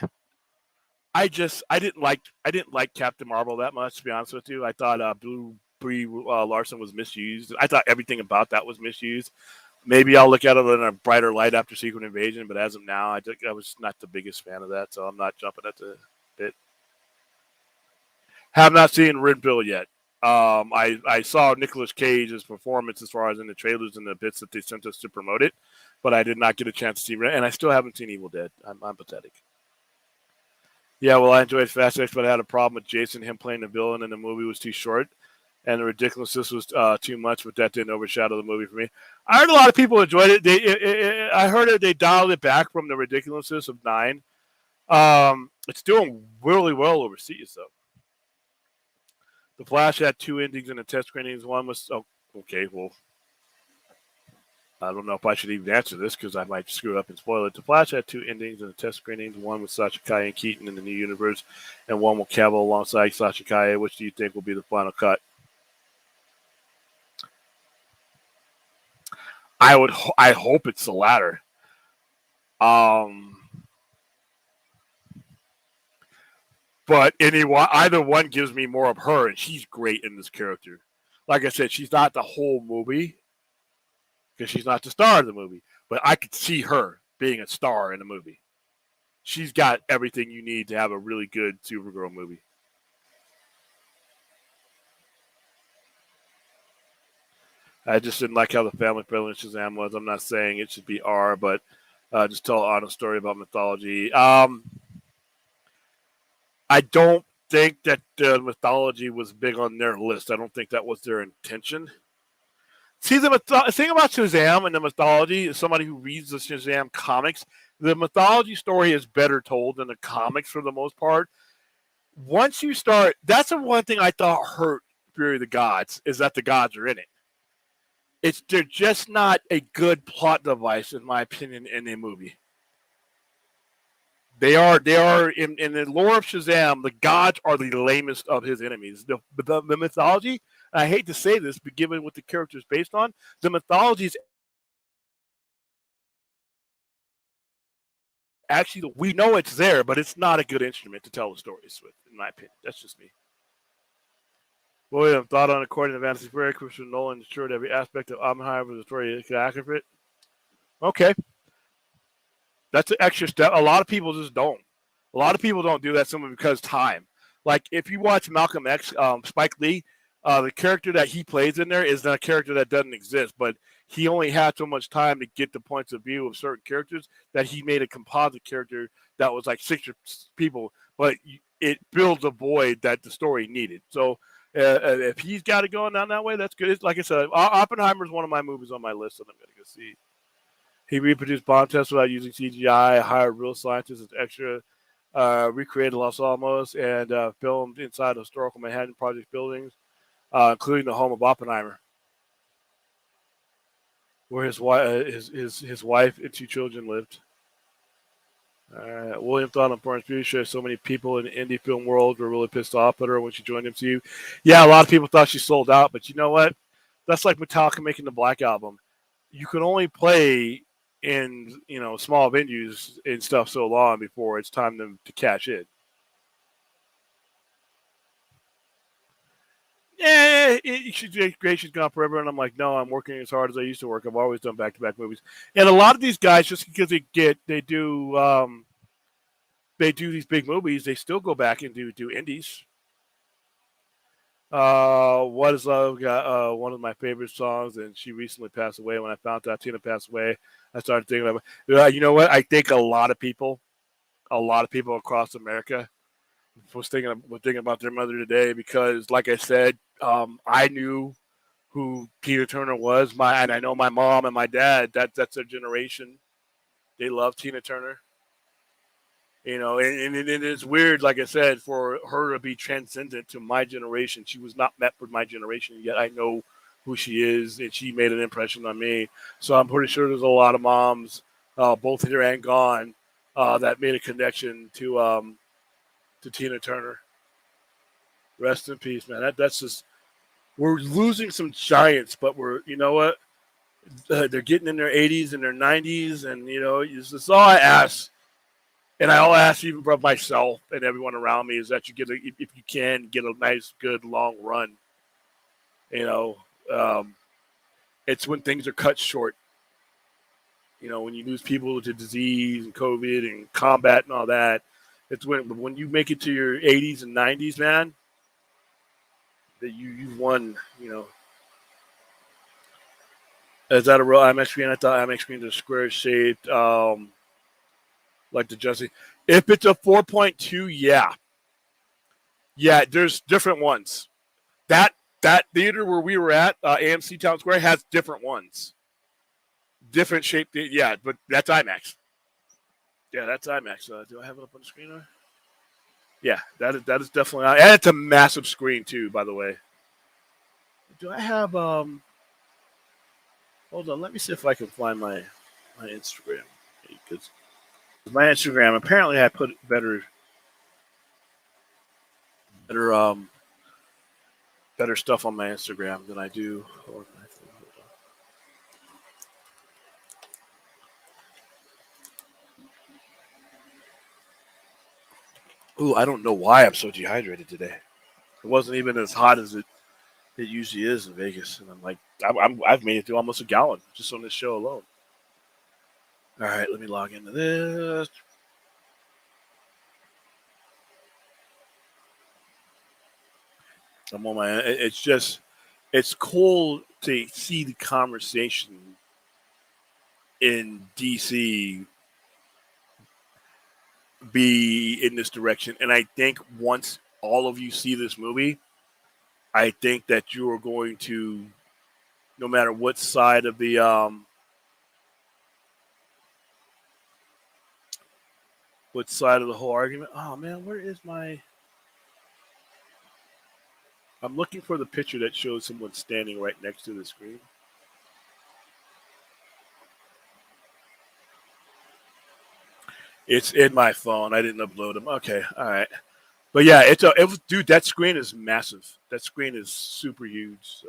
I didn't like Captain Marvel that much, to be honest with you. I thought Brie Larson was misused. I thought everything about that was misused. Maybe I'll look at it in a brighter light after Secret Invasion, but as of now, I was not the biggest fan of that, so I'm not jumping at the bit. Have not seen Red Pill yet. I saw Nicolas Cage's performance as far as in the trailers and the bits that they sent us to promote it, but I did not get a chance to see it, and I still haven't seen Evil Dead. I'm pathetic. Yeah, well, I enjoyed Fast X, but I had a problem with Jason. Him playing the villain in the movie was too short, and the ridiculousness was too much, but that didn't overshadow the movie for me. I heard a lot of people enjoyed it. I heard they dialed it back from the ridiculousness of 9. It's doing really well overseas, though. The Flash had 2 endings in the test screenings. One was okay. Well, I don't know if I should even answer this because I might screw up and spoil it. The Flash had 2 endings in the test screenings. One with Sasha Calle and Keaton in the new universe, and one with Cavill alongside Sasha Calle. Which do you think will be the final cut? I hope it's the latter. But either one gives me more of her, and she's great in this character. Like I said, she's not the whole movie because she's not the star of the movie, but I could see her being a star in the movie. She's got everything you need to have a really good Supergirl movie. I just didn't like how the family-friendly Shazam was. I'm not saying it should be R, but just tell an honest story about mythology. I don't think that mythology was big on their list. I don't think that was their intention. See, the thing about Shazam and the mythology is somebody who reads the Shazam comics, the mythology story is better told than the comics for the most part. Once you start, that's the one thing I thought hurt Fury of the Gods, is that the gods are in it. They're just not a good plot device, in my opinion, in a movie. They are in the lore of Shazam, the gods are the lamest of his enemies. The mythology, and I hate to say this, but given what the character is based on, the mythology is actually, we know it's there, but it's not a good instrument to tell the stories with, in my opinion. That's just me. William, thought on according to Fantasy Fair, Christopher Nolan ensured every aspect of Oppenheimer the story is accurate. Okay. That's an extra step. A lot of people just don't. A lot of people don't do that simply because time. Like, if you watch Malcolm X, Spike Lee, the character that he plays in there is not a character that doesn't exist, but he only had so much time to get the points of view of certain characters that he made a composite character that was like 6 people, but it fills a void that the story needed. So if he's got it going down that way, that's good. It's, like I said, Oppenheimer is one of my movies on my list that I'm going to go see. He reproduced bomb tests without using CGI, hired real scientists as extra, recreated Los Alamos, and filmed inside historical Manhattan Project buildings, including the home of Oppenheimer, where his wife and 2 children lived. William thought on Florence Pugh shows so many people in the indie film world were really pissed off at her when she joined MCU. Yeah, a lot of people thought she sold out, but you know what? That's like Metallica making the Black Album. You can only play in small venues and stuff so long before it's time to cash in. Yeah, she's gone forever, and I'm like, no, I'm working as hard as I used to work. I've always done back-to-back movies, and a lot of these guys, just because they do these big movies, they still go back and do indies. What is Love got one of my favorite songs, and she recently passed away. When I found out Tina passed away, I started thinking about, you know what? I think a lot of people across America was thinking about their mother today because, like I said, I knew who Tina Turner was. And I know my mom and my dad. That's their generation. They love Tina Turner. And it's weird, like I said, for her to be transcendent to my generation. She was not met for my generation, yet I know who she is, and she made an impression on me. So I'm pretty sure there's a lot of moms, both here and gone, that made a connection to Tina Turner. Rest in peace, man. That's just, we're losing some giants, but you know what? They're getting in their 80s and their 90s, and it's all I ask. And I'll ask even for myself and everyone around me is that you if you can get a nice, good, long run. It's when things are cut short. When you lose people to disease and COVID and combat and all that, it's when you make it to your 80s and 90s, man, that you won. Is that a real IMAX screen? I thought IMAX screens are square shaped. Like the Jesse. If it's a 4.2, yeah, there's different ones. That theater where we were at, AMC Town Square, has different ones, different shape. Yeah, but that's IMAX. Yeah, that's IMAX. Do I have it up on the screen? Yeah, that is definitely, and it's a massive screen too. By the way, do I have Hold on, let me see if I can find my Instagram because my Instagram, apparently I put better better stuff on my Instagram than I do. Ooh, I don't know why I'm so dehydrated today. It wasn't even as hot as it usually is in Vegas, and I'm like, I've made it through almost a gallon just on this show alone. All right, let me log into this. I'm on my. It's cool to see the conversation in DC be in this direction, and I think once all of you see this movie, I think that you are going to, no matter what side of the whole argument. Oh man, where is my? I'm looking for the picture that shows someone standing right next to the screen. It's in my phone. I didn't upload them. Okay, all right. But yeah, dude. That screen is massive. That screen is super huge. So,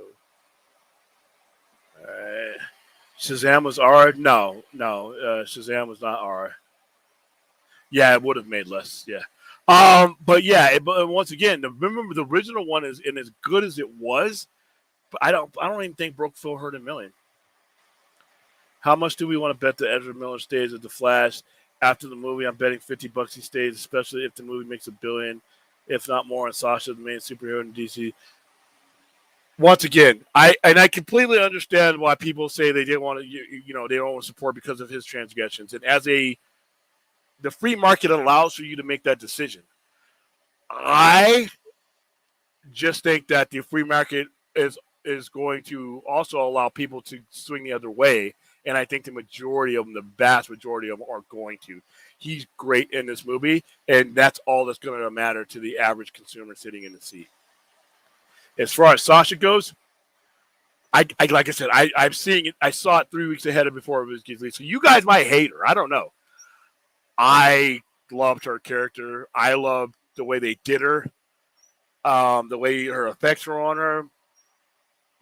Shazam was R. No, Shazam was not R. Yeah, it would have made less. Yeah. But yeah, but once again, remember the original one is, and as good as it was, but I don't even think broke Phil Hurt a million. How much do we want to bet that Ezra Miller stays at the Flash after the movie? I'm betting $50 he stays, especially if the movie makes $1 billion, if not more. And Sasha, the main superhero in DC. once again, I completely understand why people say they didn't want to, they don't want to support because of his transgressions. And as the free market allows for you to make that decision. I just think that the free market is going to also allow people to swing the other way. And I think the majority of them, the vast majority of them, are going to. He's great in this movie, and that's all that's going to matter to the average consumer sitting in the seat. As far as Sasha goes, I like I said, I'm seeing it. I saw it 3 weeks ahead of before it was released. So you guys might hate her. I don't know. I loved her character. I loved the way they did her, the way her effects were on her.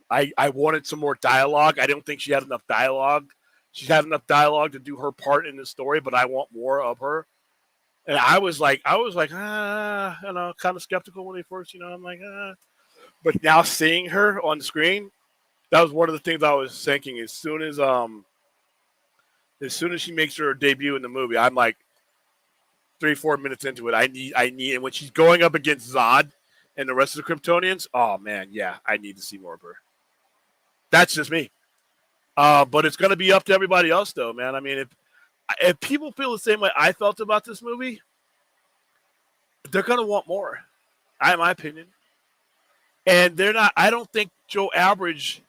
I wanted some more dialogue. I don't think she had enough dialogue. She had enough dialogue to do her part in the story, but I want more of her. And I was like, kind of skeptical when they first, I'm like, But now seeing her on the screen, that was one of the things I was thinking. As soon as she makes her debut in the movie, I'm like 3-4 minutes into it. I need, and when she's going up against Zod and the rest of the Kryptonians, oh man, yeah, I need to see more of her. That's just me. But it's going to be up to everybody else, though, man. I mean, if people feel the same way I felt about this movie, they're going to want more, in my opinion. And they're not. I don't think Joe Average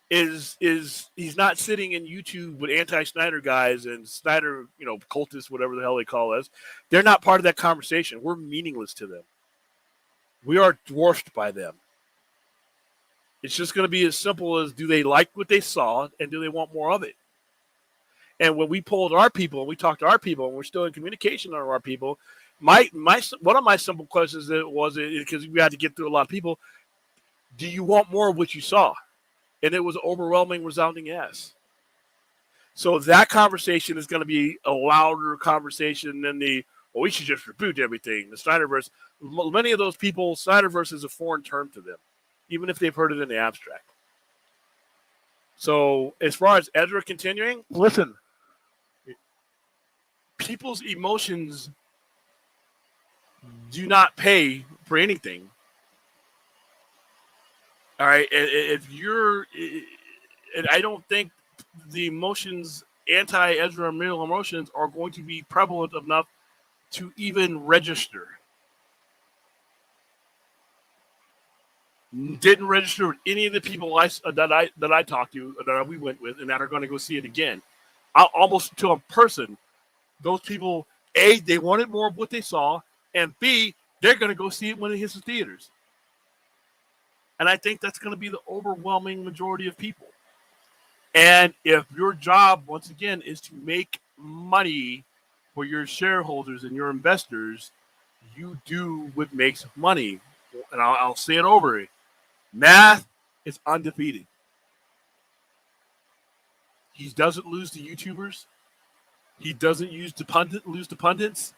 is he's not sitting in YouTube with anti-Snyder guys and Snyder, cultists, whatever the hell they call us. They're not part of that conversation. We're meaningless to them. We are dwarfed by them. It's just going to be as simple as, do they like what they saw and do they want more of it? And when we polled our people and we talked to our people and we're still in communication with our people, my one of my simple questions was, because we had to get through a lot of people, do you want more of what you saw? And it was overwhelming, resounding yes. So that conversation is going to be a louder conversation than we should just reboot everything. The Snyderverse, many of those people, Snyderverse is a foreign term to them, even if they've heard it in the abstract. So as far as Ezra continuing, listen, people's emotions do not pay for anything. All right, and I don't think the emotions, anti-Ezra Miller emotions, are going to be prevalent enough to even register. Didn't register with any of the people that I talked to, that we went with, and that are going to go see it again. Almost to a person, those people, A, they wanted more of what they saw, and B, they're going to go see it when it hits the theaters. And I think that's going to be the overwhelming majority of people. And if your job, once again, is to make money for your shareholders and your investors, you do what makes money. And I'll say it over. Math is undefeated. He doesn't lose to YouTubers. He doesn't lose to pundits.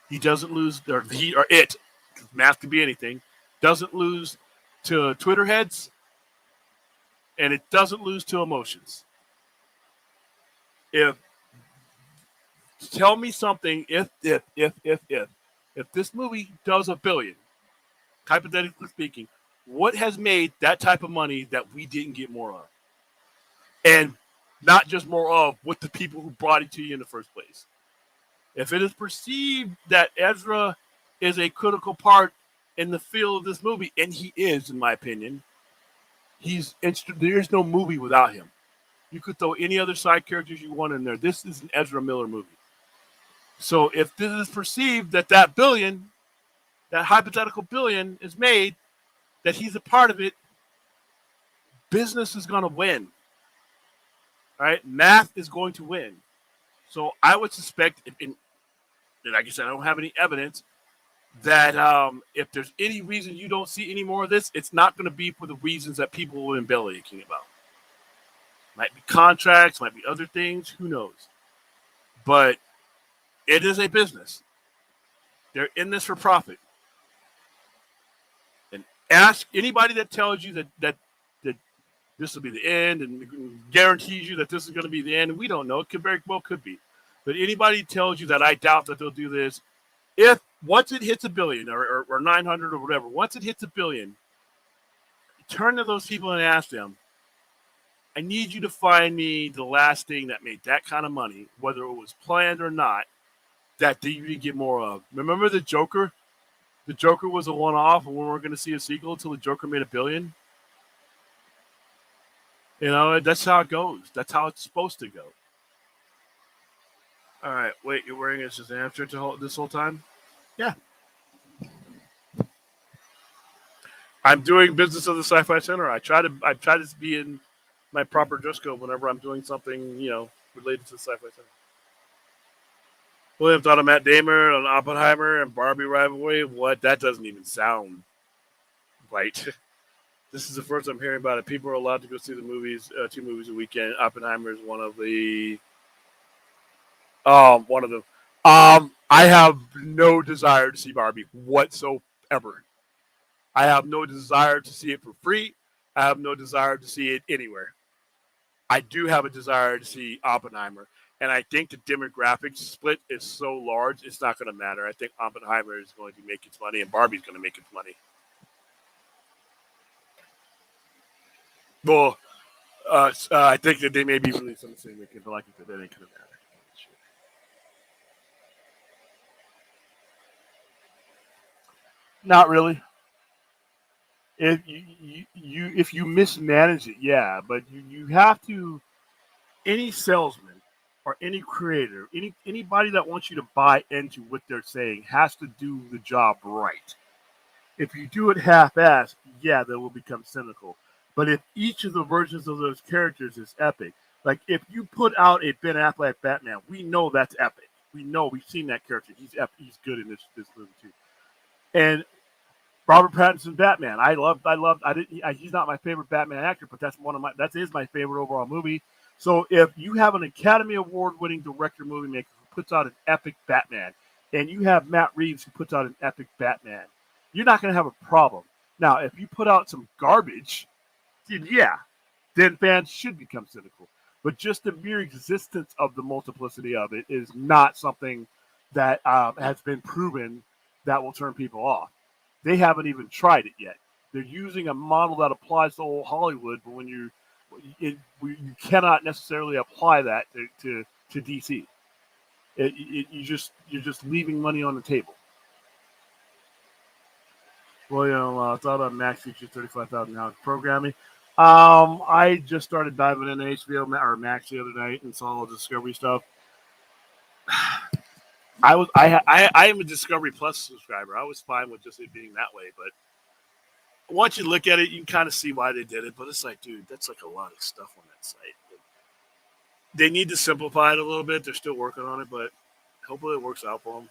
He doesn't lose, or it. Math could be anything. Doesn't lose to Twitter heads, and it doesn't lose to emotions. Tell me something, if this movie does $1 billion, hypothetically speaking, what has made that type of money that we didn't get more of? And not just more of, with the people who brought it to you in the first place. If it is perceived that Ezra is a critical part in the feel of this movie, and he is, in my opinion, there's no movie without him. You could throw any other side characters you want in there. This is an Ezra Miller movie. So if this is perceived that billion, that hypothetical billion is made, that he's a part of it, business is going to win. All right? Math is going to win. So I would suspect, and like I said, I don't have any evidence, that if there's any reason you don't see any more of this, it's not going to be for the reasons that people have been bellyaching about. Might be contracts, might be other things, who knows. But it is a business. They're in this for profit. And ask anybody that tells you that this will be the end and guarantees you that this is going to be the end, and we don't know. It could very well could be. But anybody tells you that I doubt that they'll do this, if once it hits $1 billion or 900 or whatever, once it hits $1 billion, Turn to those people and ask them, I need you to find me the last thing that made that kind of money, whether it was planned or not, that you didn't get more of. Remember the Joker? The Joker was a one-off, and we weren't going to see a sequel until the Joker made $1 billion. You know, that's how it goes. That's how it's supposed to go. All right, wait, you're wearing a Shazam shirt this whole time? Yeah. I'm doing business of the Sci-Fi Center. I try to be in my proper dress code whenever I'm doing something, related to the Sci-Fi Center. William thought of Matt Damon on Oppenheimer and Barbie rivalry. What? That doesn't even sound right. This is the first I'm hearing about it. People are allowed to go see the movies, 2 movies a weekend. Oppenheimer is one of the, one of them. I have no desire to see Barbie whatsoever. I have no desire to see it for free. I have no desire to see it anywhere. I do have a desire to see Oppenheimer. And I think the demographic split is so large, it's not going to matter. I think Oppenheimer is going to make its money and Barbie's going to make its money. Well, I think that they may be released on the same weekend, but like I said, that ain't going to matter. Not really. If you mismanage it, yeah, but you have to. Any salesman or any creator, anybody that wants you to buy into what they're saying has to do the job right. If you do it half-assed, yeah, they will become cynical. But if each of the versions of those characters is epic, like if you put out a Ben Affleck Batman, we know that's epic. We know we've seen that character. He's epic. He's good in this movie too. And Robert Pattinson Batman, he's not my favorite Batman actor, but that is my favorite overall movie. So if you have an Academy Award winning director movie maker who puts out an epic Batman, and you have Matt Reeves who puts out an epic Batman, you're not going to have a problem. Now, if you put out some garbage, then fans should become cynical. But just the mere existence of the multiplicity of it is not something that has been proven that will turn people off. They haven't even tried it yet. They're using a model that applies to old Hollywood, but when you cannot necessarily apply that to DC. You're just leaving money on the table. William thought on Max features 35,000 hours programming. I just started diving into HBO or Max the other night and saw all the Discovery stuff. I am a Discovery Plus subscriber. I was fine with just it being that way, but once you look at it, you can kind of see why they did it. But it's like, dude, that's like a lot of stuff on that site. They need to simplify it a little bit. They're still working on it, but hopefully it works out for them.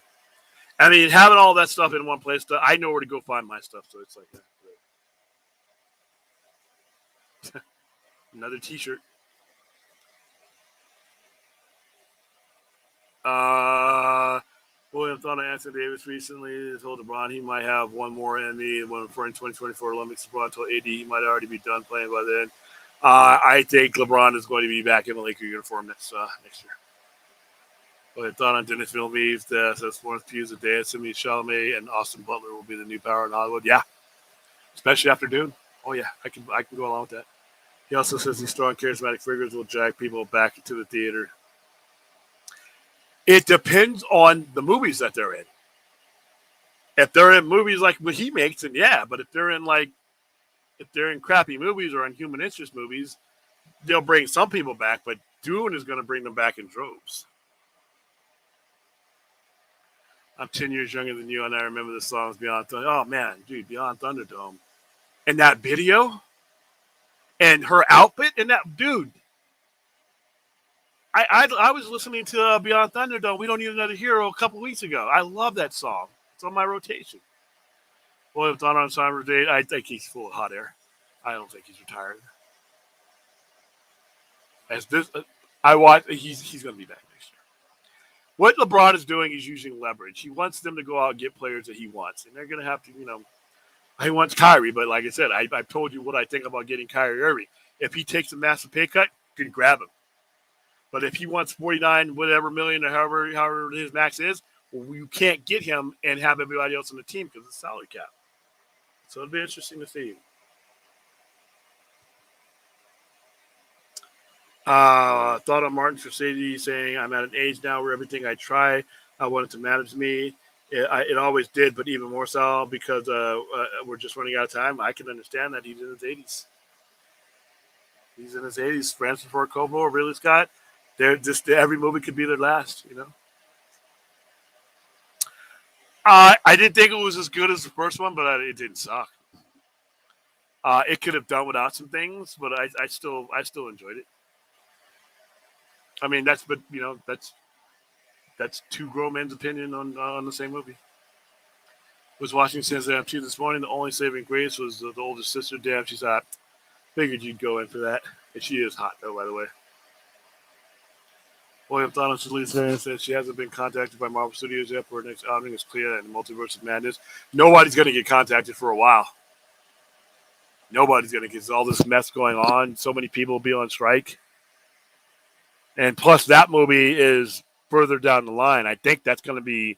I mean, having all that stuff in one place, I know where to go find my stuff. So it's like another T-shirt. William thought of Anthony Davis recently told LeBron he might have one more in me when for in 2024 Olympics. LeBron told AD he might already be done playing by then. I think LeBron is going to be back in the Laker uniform next year. William thought on Dennis Villeneuve says Florence Pugh, Zendaya, Timothée Chalamet, and Austin Butler will be the new power in Hollywood. Yeah, especially after Dune. Oh yeah, I can go along with that. He also says these strong, charismatic figures will drag people back into the theater. It depends on the movies that they're in. If they're in movies like what he makes, then yeah. But if they're in crappy movies or in human interest movies, they'll bring some people back. But Dune is going to bring them back in droves. I'm 10 years younger than you, and I remember the songs Beyond Thunder. Oh man, dude, Beyond Thunderdome, and that video, and her outfit, and that dude. I was listening to Beyond Thunderdome. We Don't Need Another Hero a couple weeks ago. I love that song. It's on my rotation. Well, if Don on Simon Date, I think he's full of hot air. I don't think he's retired. As this, I watch. He's going to be back next year. What LeBron is doing is using leverage. He wants them to go out and get players that he wants, and they're going to have to, he wants Kyrie. But like I said, I've told you what I think about getting Kyrie Irving. If he takes a massive pay cut, you can grab him. But if he wants 49 whatever million or however his max is, well, you can't get him and have everybody else on the team because of the salary cap. So it'll be interesting to see. Thought on Martin Scorsese saying, "I'm at an age now where everything I try, I want it to manage me. It always did, but even more so because we're just running out of time." I can understand that. He's in his 80s. He's in his 80s. Francis Ford Coppola, Ridley Scott. They're just every movie could be their last. I didn't think it was as good as the first one, but it didn't suck. It could have done without some things, but I still enjoyed it. I mean, that's two grown men's opinion on the same movie. Was watching Sins of FT this morning. The only saving grace was the older sister. Damn, she's hot. Figured you'd go in for that. And she is hot, though, by the way. William Thomas says she hasn't been contacted by Marvel Studios yet for her next outing. It's clear that in Multiverse of Madness, nobody's going to get contacted for a while. Nobody's going to get all this mess going on. So many people will be on strike. And plus, that movie is further down the line. I think that's going to be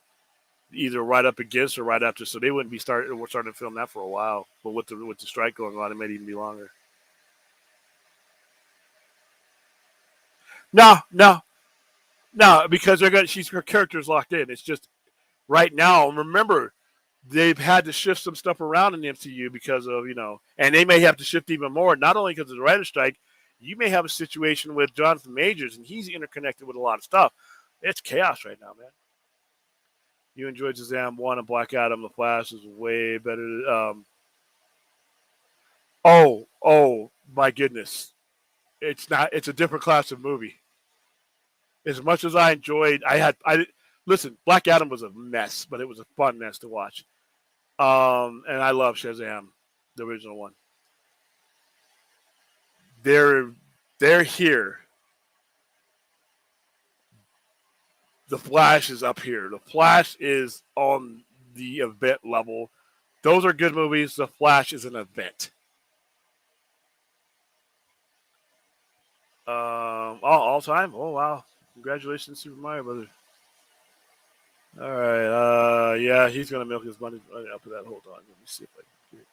either right up against or right after, so they wouldn't be starting to film that for a while. But with the strike going on, it might even be longer. No, because her character's locked in. It's just right now. Remember, they've had to shift some stuff around in the MCU because of and they may have to shift even more. Not only because of the writer's strike, you may have a situation with Jonathan Majors, and he's interconnected with a lot of stuff. It's chaos right now, man. You enjoyed Shazam 1 and Black Adam. The Flash is way better. Oh, my goodness. It's not. It's a different class of movie. As much as I enjoyed, listen, Black Adam was a mess, but it was a fun mess to watch. And I love Shazam, the original one. They're here. The Flash is up here. The Flash is on the event level. Those are good movies. The Flash is an event. All time. Oh wow! Congratulations, Super Mario Brothers. All right. Yeah, he's gonna milk his money up to that. Hold on. Let me see if I can get it.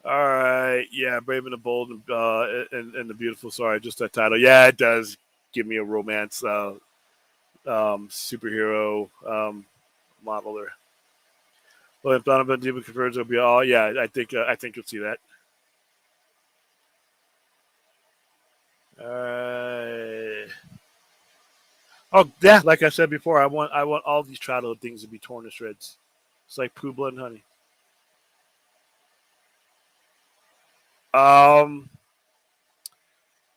All right. Yeah, Brave and the Bold and the Beautiful. Sorry, just that title. Yeah, it does give me a romance superhero model there. Well, if Donovan Diva converts, it'll be all. Yeah, I think you'll see that. All right. Oh yeah, like I said before, I want all these childhood things to be torn to shreds. It's like poo, blood, and honey. All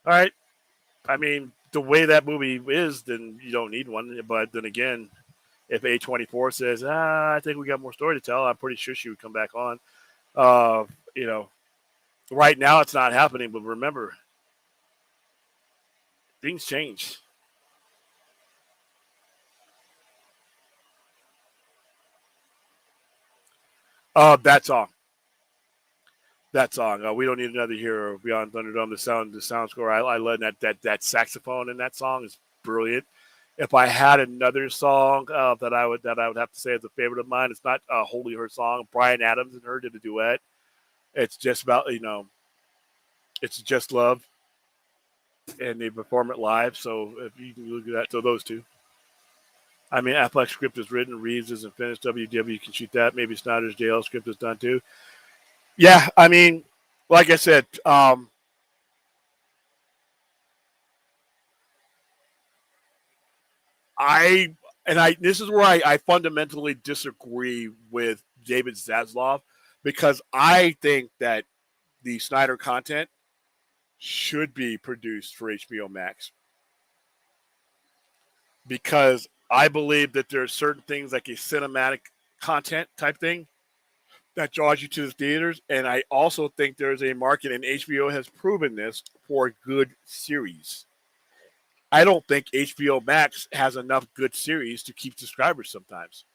right. I mean, the way that movie is, then you don't need one. But then again, if A24 says, I think we got more story to tell, I'm pretty sure she would come back on. Uh, you know, right now it's not happening, but remember, things change. That song. That song. We don't need another hero beyond Thunderdome. The sound score. I love that saxophone in that song is brilliant. If I had another song that I would have to say is a favorite of mine, it's not wholly her song. Brian Adams and her did a duet. It's just about it's just love, and they perform it live. So if you can look at that, so those two. I mean, Affleck's script is written, Reeves isn't finished. WW can shoot that. Maybe Snyder's JL script is done too. Yeah, I mean, like I said, I this is where I fundamentally disagree with David Zaslav because I think that the Snyder content should be produced for HBO Max because I believe that there are certain things like a cinematic content type thing that draws you to the theaters, and I also think there's a market, and HBO has proven this for a good series. I don't think HBO Max has enough good series to keep subscribers sometimes.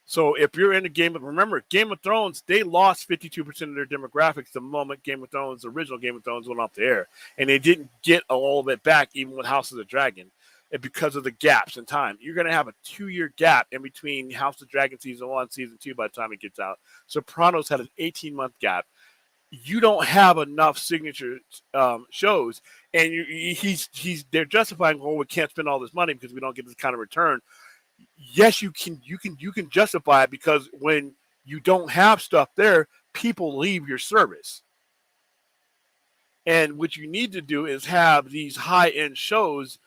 So if you're in a remember, Game of Thrones, they lost 52% of their demographics the moment Game of Thrones, the original Game of Thrones, went off the air. And they didn't get all of it back, even with House of the Dragon, and because of the gaps in time. You're going to have a 2-year gap in between House of the Dragon season 1, season 2 by the time it gets out. Sopranos had an 18-month gap. you don't have enough signature shows, and they're justifying, well, we can't spend all this money because we don't get this kind of return. Yes, you can justify it, because when you don't have stuff there, people leave your service. And what you need to do is have these high end shows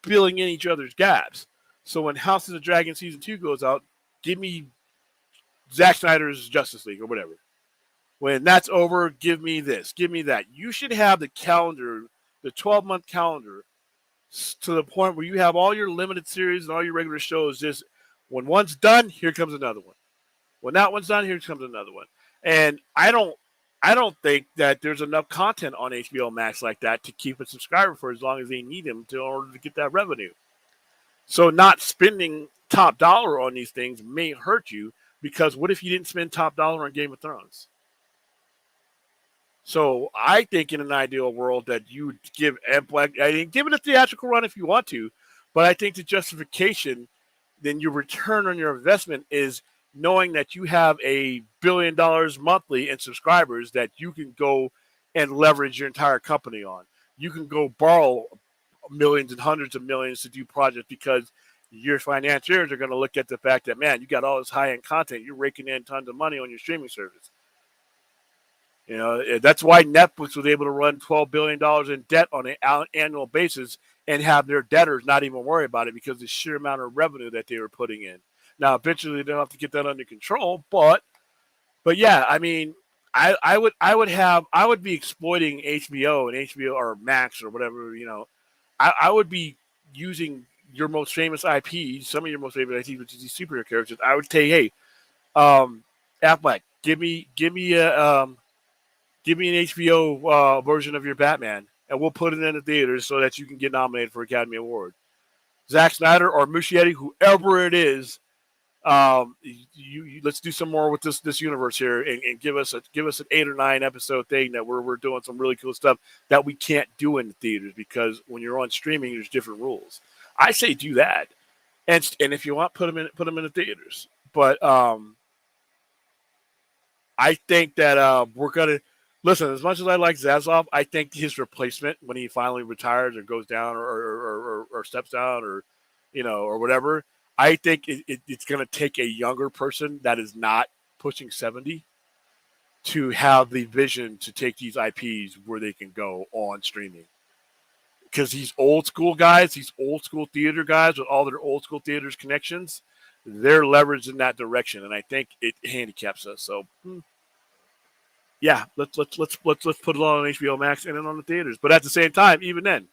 filling in each other's gaps. So when House of the Dragon season 2 goes out, give me Zack Snyder's Justice League or whatever. When that's over, give me this, give me that. You should have the calendar, the 12-month calendar, to the point where you have all your limited series and all your regular shows. Just when one's done, here comes another one. When that one's done, here comes another one. And I don't think that there's enough content on HBO Max like that to keep a subscriber for as long as they need him in order to get that revenue. So not spending top dollar on these things may hurt you, because what if you didn't spend top dollar on Game of Thrones? So I think in an ideal world that you would give give it a theatrical run if you want to, but I think the justification, then your return on your investment, is knowing that you have $1 billion monthly in subscribers that you can go and leverage your entire company on. You can go borrow millions and hundreds of millions to do projects, because your financiers are going to look at the fact that, man, you got all this high-end content. You're raking in tons of money on your streaming service. You know, that's why Netflix was able to run $12 billion in debt on an annual basis and have their debtors not even worry about it, because of the sheer amount of revenue that they were putting in. Now, eventually they'll have to get that under control, but yeah, I mean, I would be exploiting HBO and HBO or Max or whatever, I would be using your most famous IPs, some of your most famous IPs, which is these superhero characters. I would say, hey, Affleck, give me an HBO version of your Batman, and we'll put it in the theaters so that you can get nominated for Academy Award. Zack Snyder or Muschietti, whoever it is, let's do some more with this universe here, and give us an 8 or 9 episode thing that we're doing some really cool stuff that we can't do in the theaters, because when you're on streaming, there's different rules. I say do that, and if you want, put them in the theaters. But I think that we're gonna listen. As much as I like Zaslav, I think his replacement, when he finally retires or goes down or steps down or or whatever, I think it's going to take a younger person that is not pushing 70 to have the vision to take these IPs where they can go on streaming. Because these old school guys, these old school theater guys with all their old school theaters connections, they're leveraged in that direction, and I think it handicaps us. So, yeah, let's put it all on HBO Max and then on the theaters. But at the same time, even then,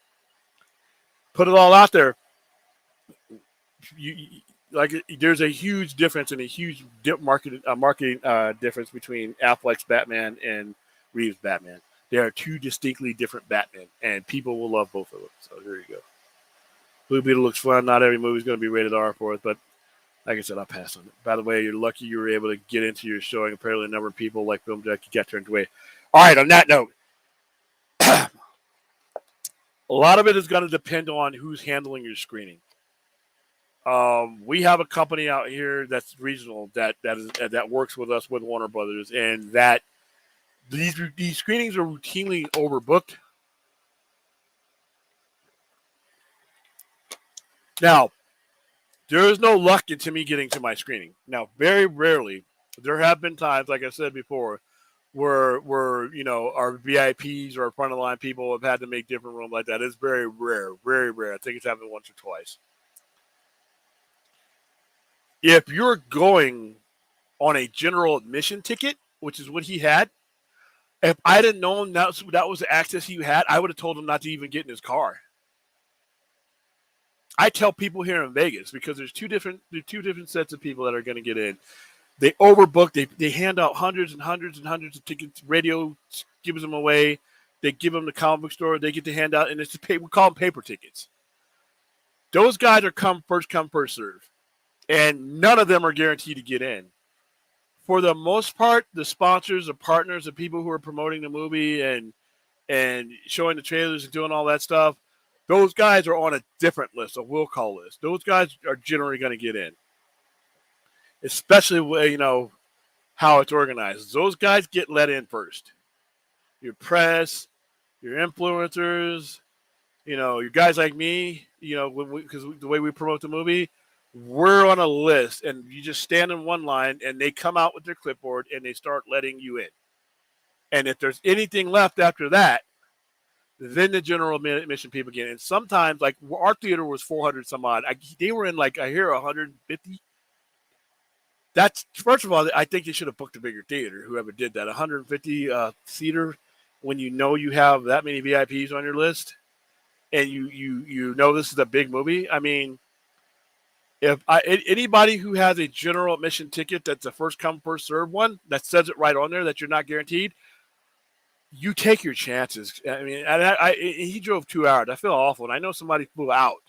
put it all out there. There's a huge difference and a huge marketing difference between Affleck's Batman and Reeves' Batman. They are two distinctly different Batmen, and people will love both of them. So there you go. Blue Beetle looks fun. Not every movie is going to be rated R for it, but like I said, I'll pass on it. By the way, you're lucky you were able to get into your showing. Apparently, a number of people like Film Jack got turned away. All right, on that note, a lot of it is going to depend on who's handling your screening. We have a company out here that's regional that works with us with Warner Brothers, and that these screenings are routinely overbooked. Now, there is no luck into me getting to my screening. Now, very rarely, there have been times, like I said before, where our VIPs or front of the line people have had to make different rooms like that. It's very rare, very rare. I think it's happened once or twice. If you're going on a general admission ticket, which is what he had, if I didn't know that was the access he had, I would have told him not to even get in his car. I tell people here in Vegas, because there's two different sets of people that are going to get in. They overbook. They hand out hundreds and hundreds and hundreds of tickets. Radio gives them away. They give them the comic book store. They get to hand out, and we call them paper tickets. Those guys are come first serve, and none of them are guaranteed to get in. For the most part, the sponsors, the partners, the people who are promoting the movie and showing the trailers and doing all that stuff, those guys are on a different list, a will call list. Those guys are generally going to get in, especially how it's organized. Those guys get let in first. your press, your influencers, your guys like me, because the way we promote the movie, we're on a list, and you just stand in one line, and they come out with their clipboard, and they start letting you in. And if there's anything left after that, then the general admission people get in. And sometimes, like our theater was 400 some odd. They were in I hear 150. That's first of all, I think they should have booked a bigger theater. Whoever did that, 150 seater, when you have that many VIPs on your list, and you know this is a big movie. I mean, if anybody who has a general admission ticket that's a first come first serve one that says it right on there that you're not guaranteed, you take your chances. I mean, he drove 2 hours. I feel awful, and I know somebody flew out.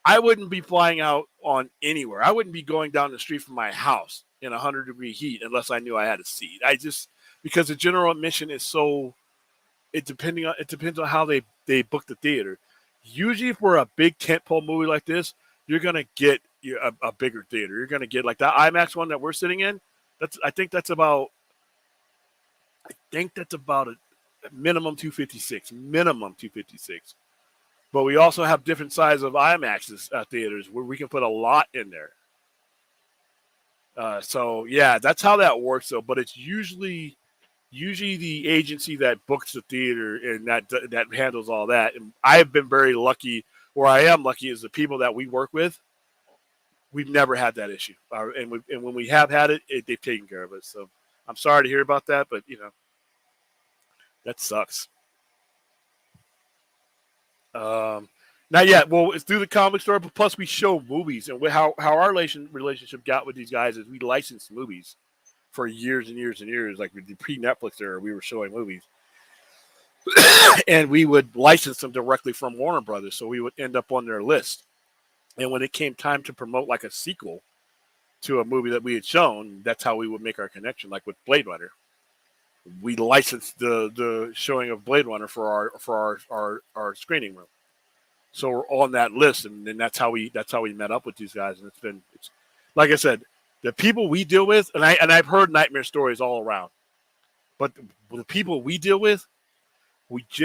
I wouldn't be flying out on anywhere. I wouldn't be going down the street from my house in 100-degree heat unless I knew I had a seat. Because the general admission is so. It depends on how they book the theater. Usually, for a big tentpole movie like this, you're gonna get a bigger theater. You're gonna get like that IMAX one that we're sitting in. I think that's about a minimum 256. Minimum 256. But we also have different sizes of IMAX theaters where we can put a lot in there. So yeah, that's how that works though. But it's usually the agency that books the theater and that handles all that. And I have been very lucky. Where I am lucky is the people that we work with. We've never had that issue, and when we have had it, they've taken care of it. So I'm sorry to hear about that, but that sucks. Not yet. Well, it's through the comic store, but plus we show movies, and how our relationship got with these guys is we licensed movies for years and years and years. Like the pre-Netflix era, we were showing movies, and we would license them directly from Warner Brothers, so we would end up on their list. And when it came time to promote like a sequel to a movie that we had shown, that's how we would make our connection. Like with Blade Runner, we licensed the showing of Blade Runner for our screening room. So we're on that list, and then that's how we met up with these guys. And it's like I said, the people we deal with, and I've heard nightmare stories all around, but the people we deal with,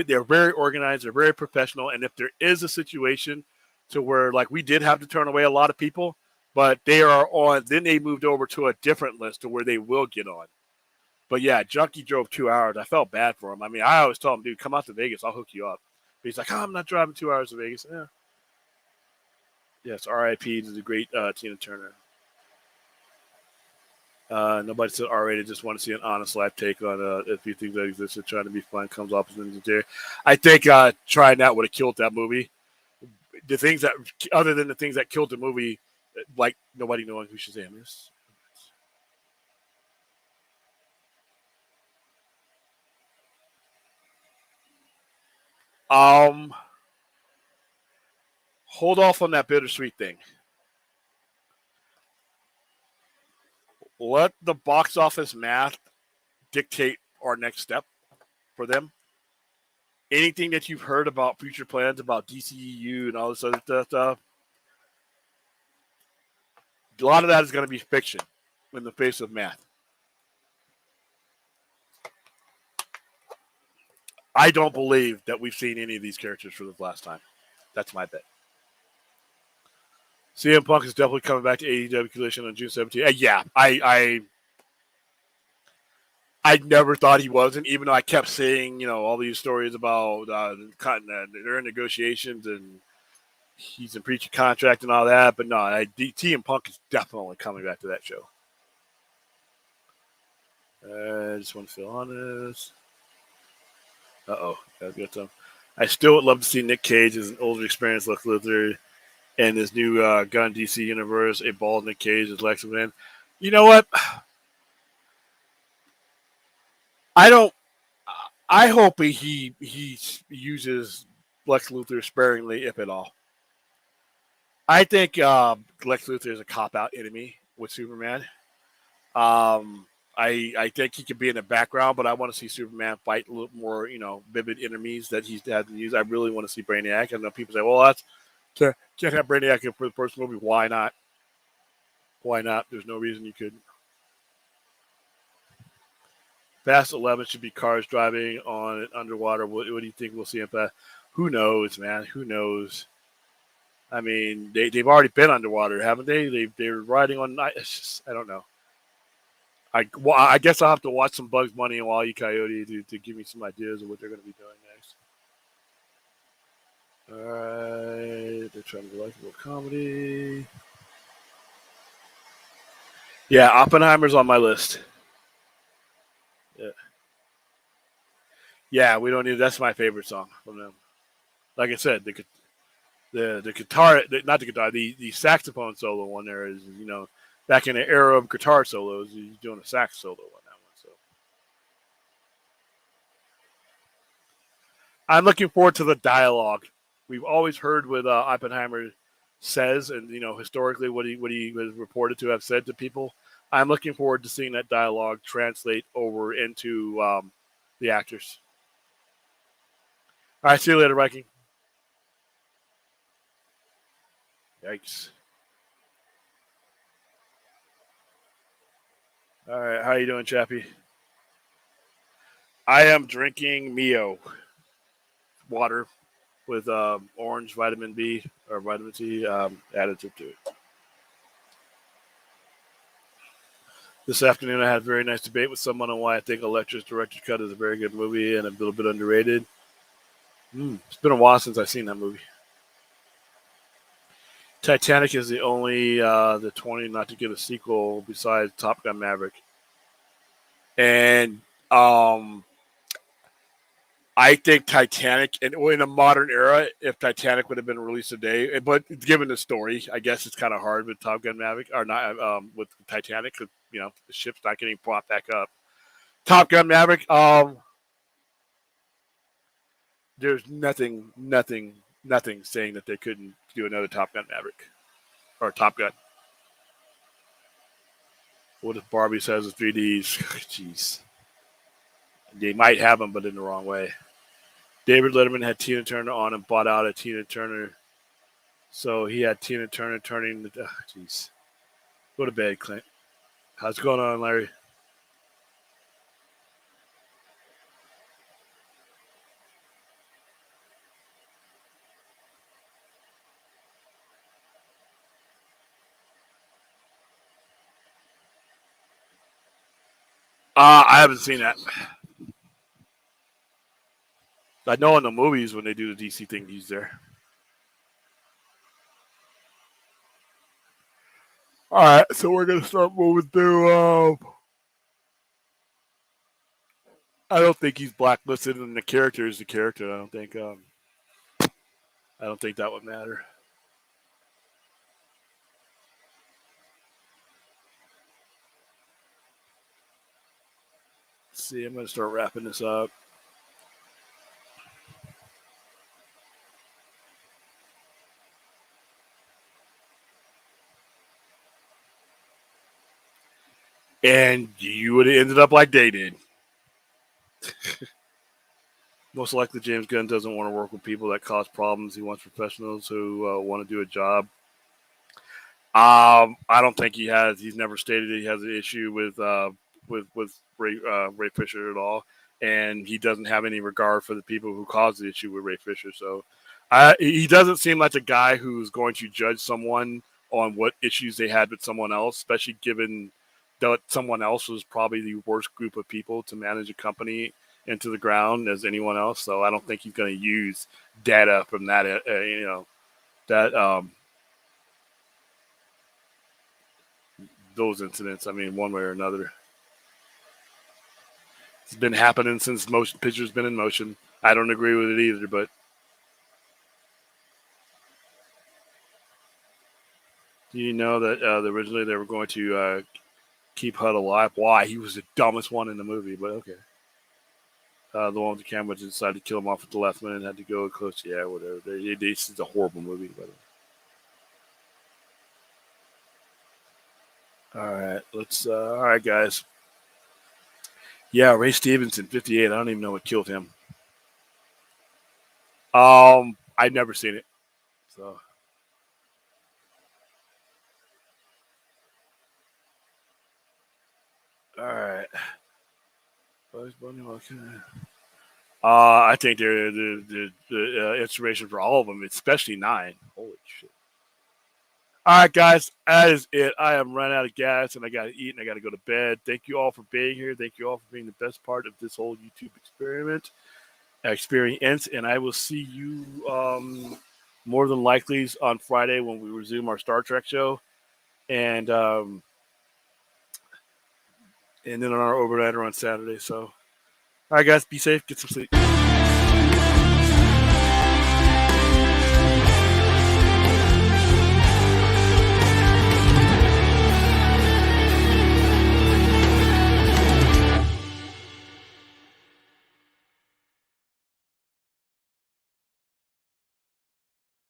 they're very organized, they're very professional, and if there is a situation to where like we did have to turn away a lot of people, but they are on, then they moved over to a different list to where they will get on. But yeah, Junkie drove 2 hours. I felt bad for him. I mean, I always told him, dude, come out to Vegas, I'll hook you up. But he's like, oh, I'm not driving 2 hours to Vegas. Yeah. Yes, R.I.P. to the great Tina Turner. Nobody said R-rated. Just want to see an honest life take on a few things that exist. Trying to be fun comes off as an there. I think trying that would have killed that movie. The things that, other than the things that killed the movie, like nobody knowing who Shazam is. Hold off on that bittersweet thing. Let the box office math dictate our next step for them. Anything that you've heard about future plans about DCEU and all this other stuff, a lot of that is going to be fiction in the face of math. I don't believe that we've seen any of these characters for the last time. That's my bet. CM Punk is definitely coming back to AEW Collision on June 17th. Yeah, I never thought he wasn't, even though I kept saying, all these stories about they're in negotiations and he's in breach of contract and all that. But no, CM Punk is definitely coming back to that show. I just want to feel honest. Gotta get some. I still would love to see Nick Cage as an older, experienced Lex Luthor and this new Gun DC universe. A bald Nick Cage as Lex Luthor. You know what? I hope he uses Lex Luthor sparingly, if at all. I think Lex Luthor is a cop-out enemy with Superman. I think he could be in the background, but I want to see Superman fight a little more, vivid enemies that he's had to use. I really want to see Brainiac. I know people say, well, that's can't have Brainiac in for the first movie. Why not? Why not? There's no reason you couldn't. Fast 11 should be cars driving on it underwater. What do you think we'll see in Fast? Who knows, man? Who knows? I mean, they've already been underwater, haven't they? They're riding on night. It's just, I don't know. I guess I'll have to watch some Bugs Bunny and Wile E. Coyote to give me some ideas of what they're going to be doing next. All right, they're trying to like a little comedy. Yeah, Oppenheimer's on my list. Yeah, yeah, we don't need. That's my favorite song from them. Like I said, the guitar, not the guitar, the saxophone solo one there is, back in the era of guitar solos, he's doing a sax solo on that one. So I'm looking forward to the dialogue. We've always heard what Oppenheimer says, and historically what he was reported to have said to people. I'm looking forward to seeing that dialogue translate over into the actors. All right, see you later, Viking. Yikes. All right, how you doing, Chappie? I am drinking Mio water with orange vitamin B or vitamin C additive to it. This afternoon, I had a very nice debate with someone on why I think Electra's Director's Cut is a very good movie and a little bit underrated. It's been a while since I've seen that movie. Titanic is the only the 20 not to get a sequel besides Top Gun Maverick. And I think Titanic, and in a modern era, if Titanic would have been released today, but given the story, I guess it's kind of hard with Top Gun Maverick, or not with Titanic, because the ship's not getting brought back up. Top Gun Maverick, there's nothing saying that they couldn't do another Top Gun Maverick or Top Gun. What if Barbie says with 3Ds? Jeez, they might have them, but in the wrong way. David Letterman had Tina Turner on and bought out a Tina Turner, so he had Tina Turner turning the. Jeez, go to bed, Clint. How's it going on, Larry? I haven't seen that. I know in the movies when they do the DC thing, he's there. All right, so we're gonna start moving through. I don't think he's blacklisted, and the character is the character. I don't think. I don't think that would matter. Let's see, I'm gonna start wrapping this up. And you would have ended up like they did. Most likely, James Gunn doesn't want to work with people that cause problems. He wants professionals who want to do a job. I don't think he has. He's never stated that he has an issue with Ray Fisher at all, and he doesn't have any regard for the people who caused the issue with Ray Fisher. So, he doesn't seem like a guy who's going to judge someone on what issues they had with someone else, especially given that someone else was probably the worst group of people to manage a company into the ground as anyone else. So, I don't think he's going to use data from that. That those incidents. I mean, one way or another. It's been happening since motion picture's been in motion. I don't agree with it either, but do you know that originally they were going to keep HUD alive? Why? He was the dumbest one in the movie, but okay. The one with the camera decided to kill him off with the left one and had to go close. Yeah, whatever. It's a horrible movie, by the way. All right, let's. All right, guys. Yeah, Ray Stevenson, 58. I don't even know what killed him. I've never seen it, so all right. Bugs Bunny, okay. I think they're the inspiration for all of them, especially 9. Holy shit! All right, guys, that is it. I am running out of gas, and I got to eat, and I got to go to bed. Thank you all for being here. Thank you all for being the best part of this whole YouTube experience, and I will see you more than likely on Friday when we resume our Star Trek show, and then on our overnighter on Saturday. So, all right, guys, be safe, get some sleep.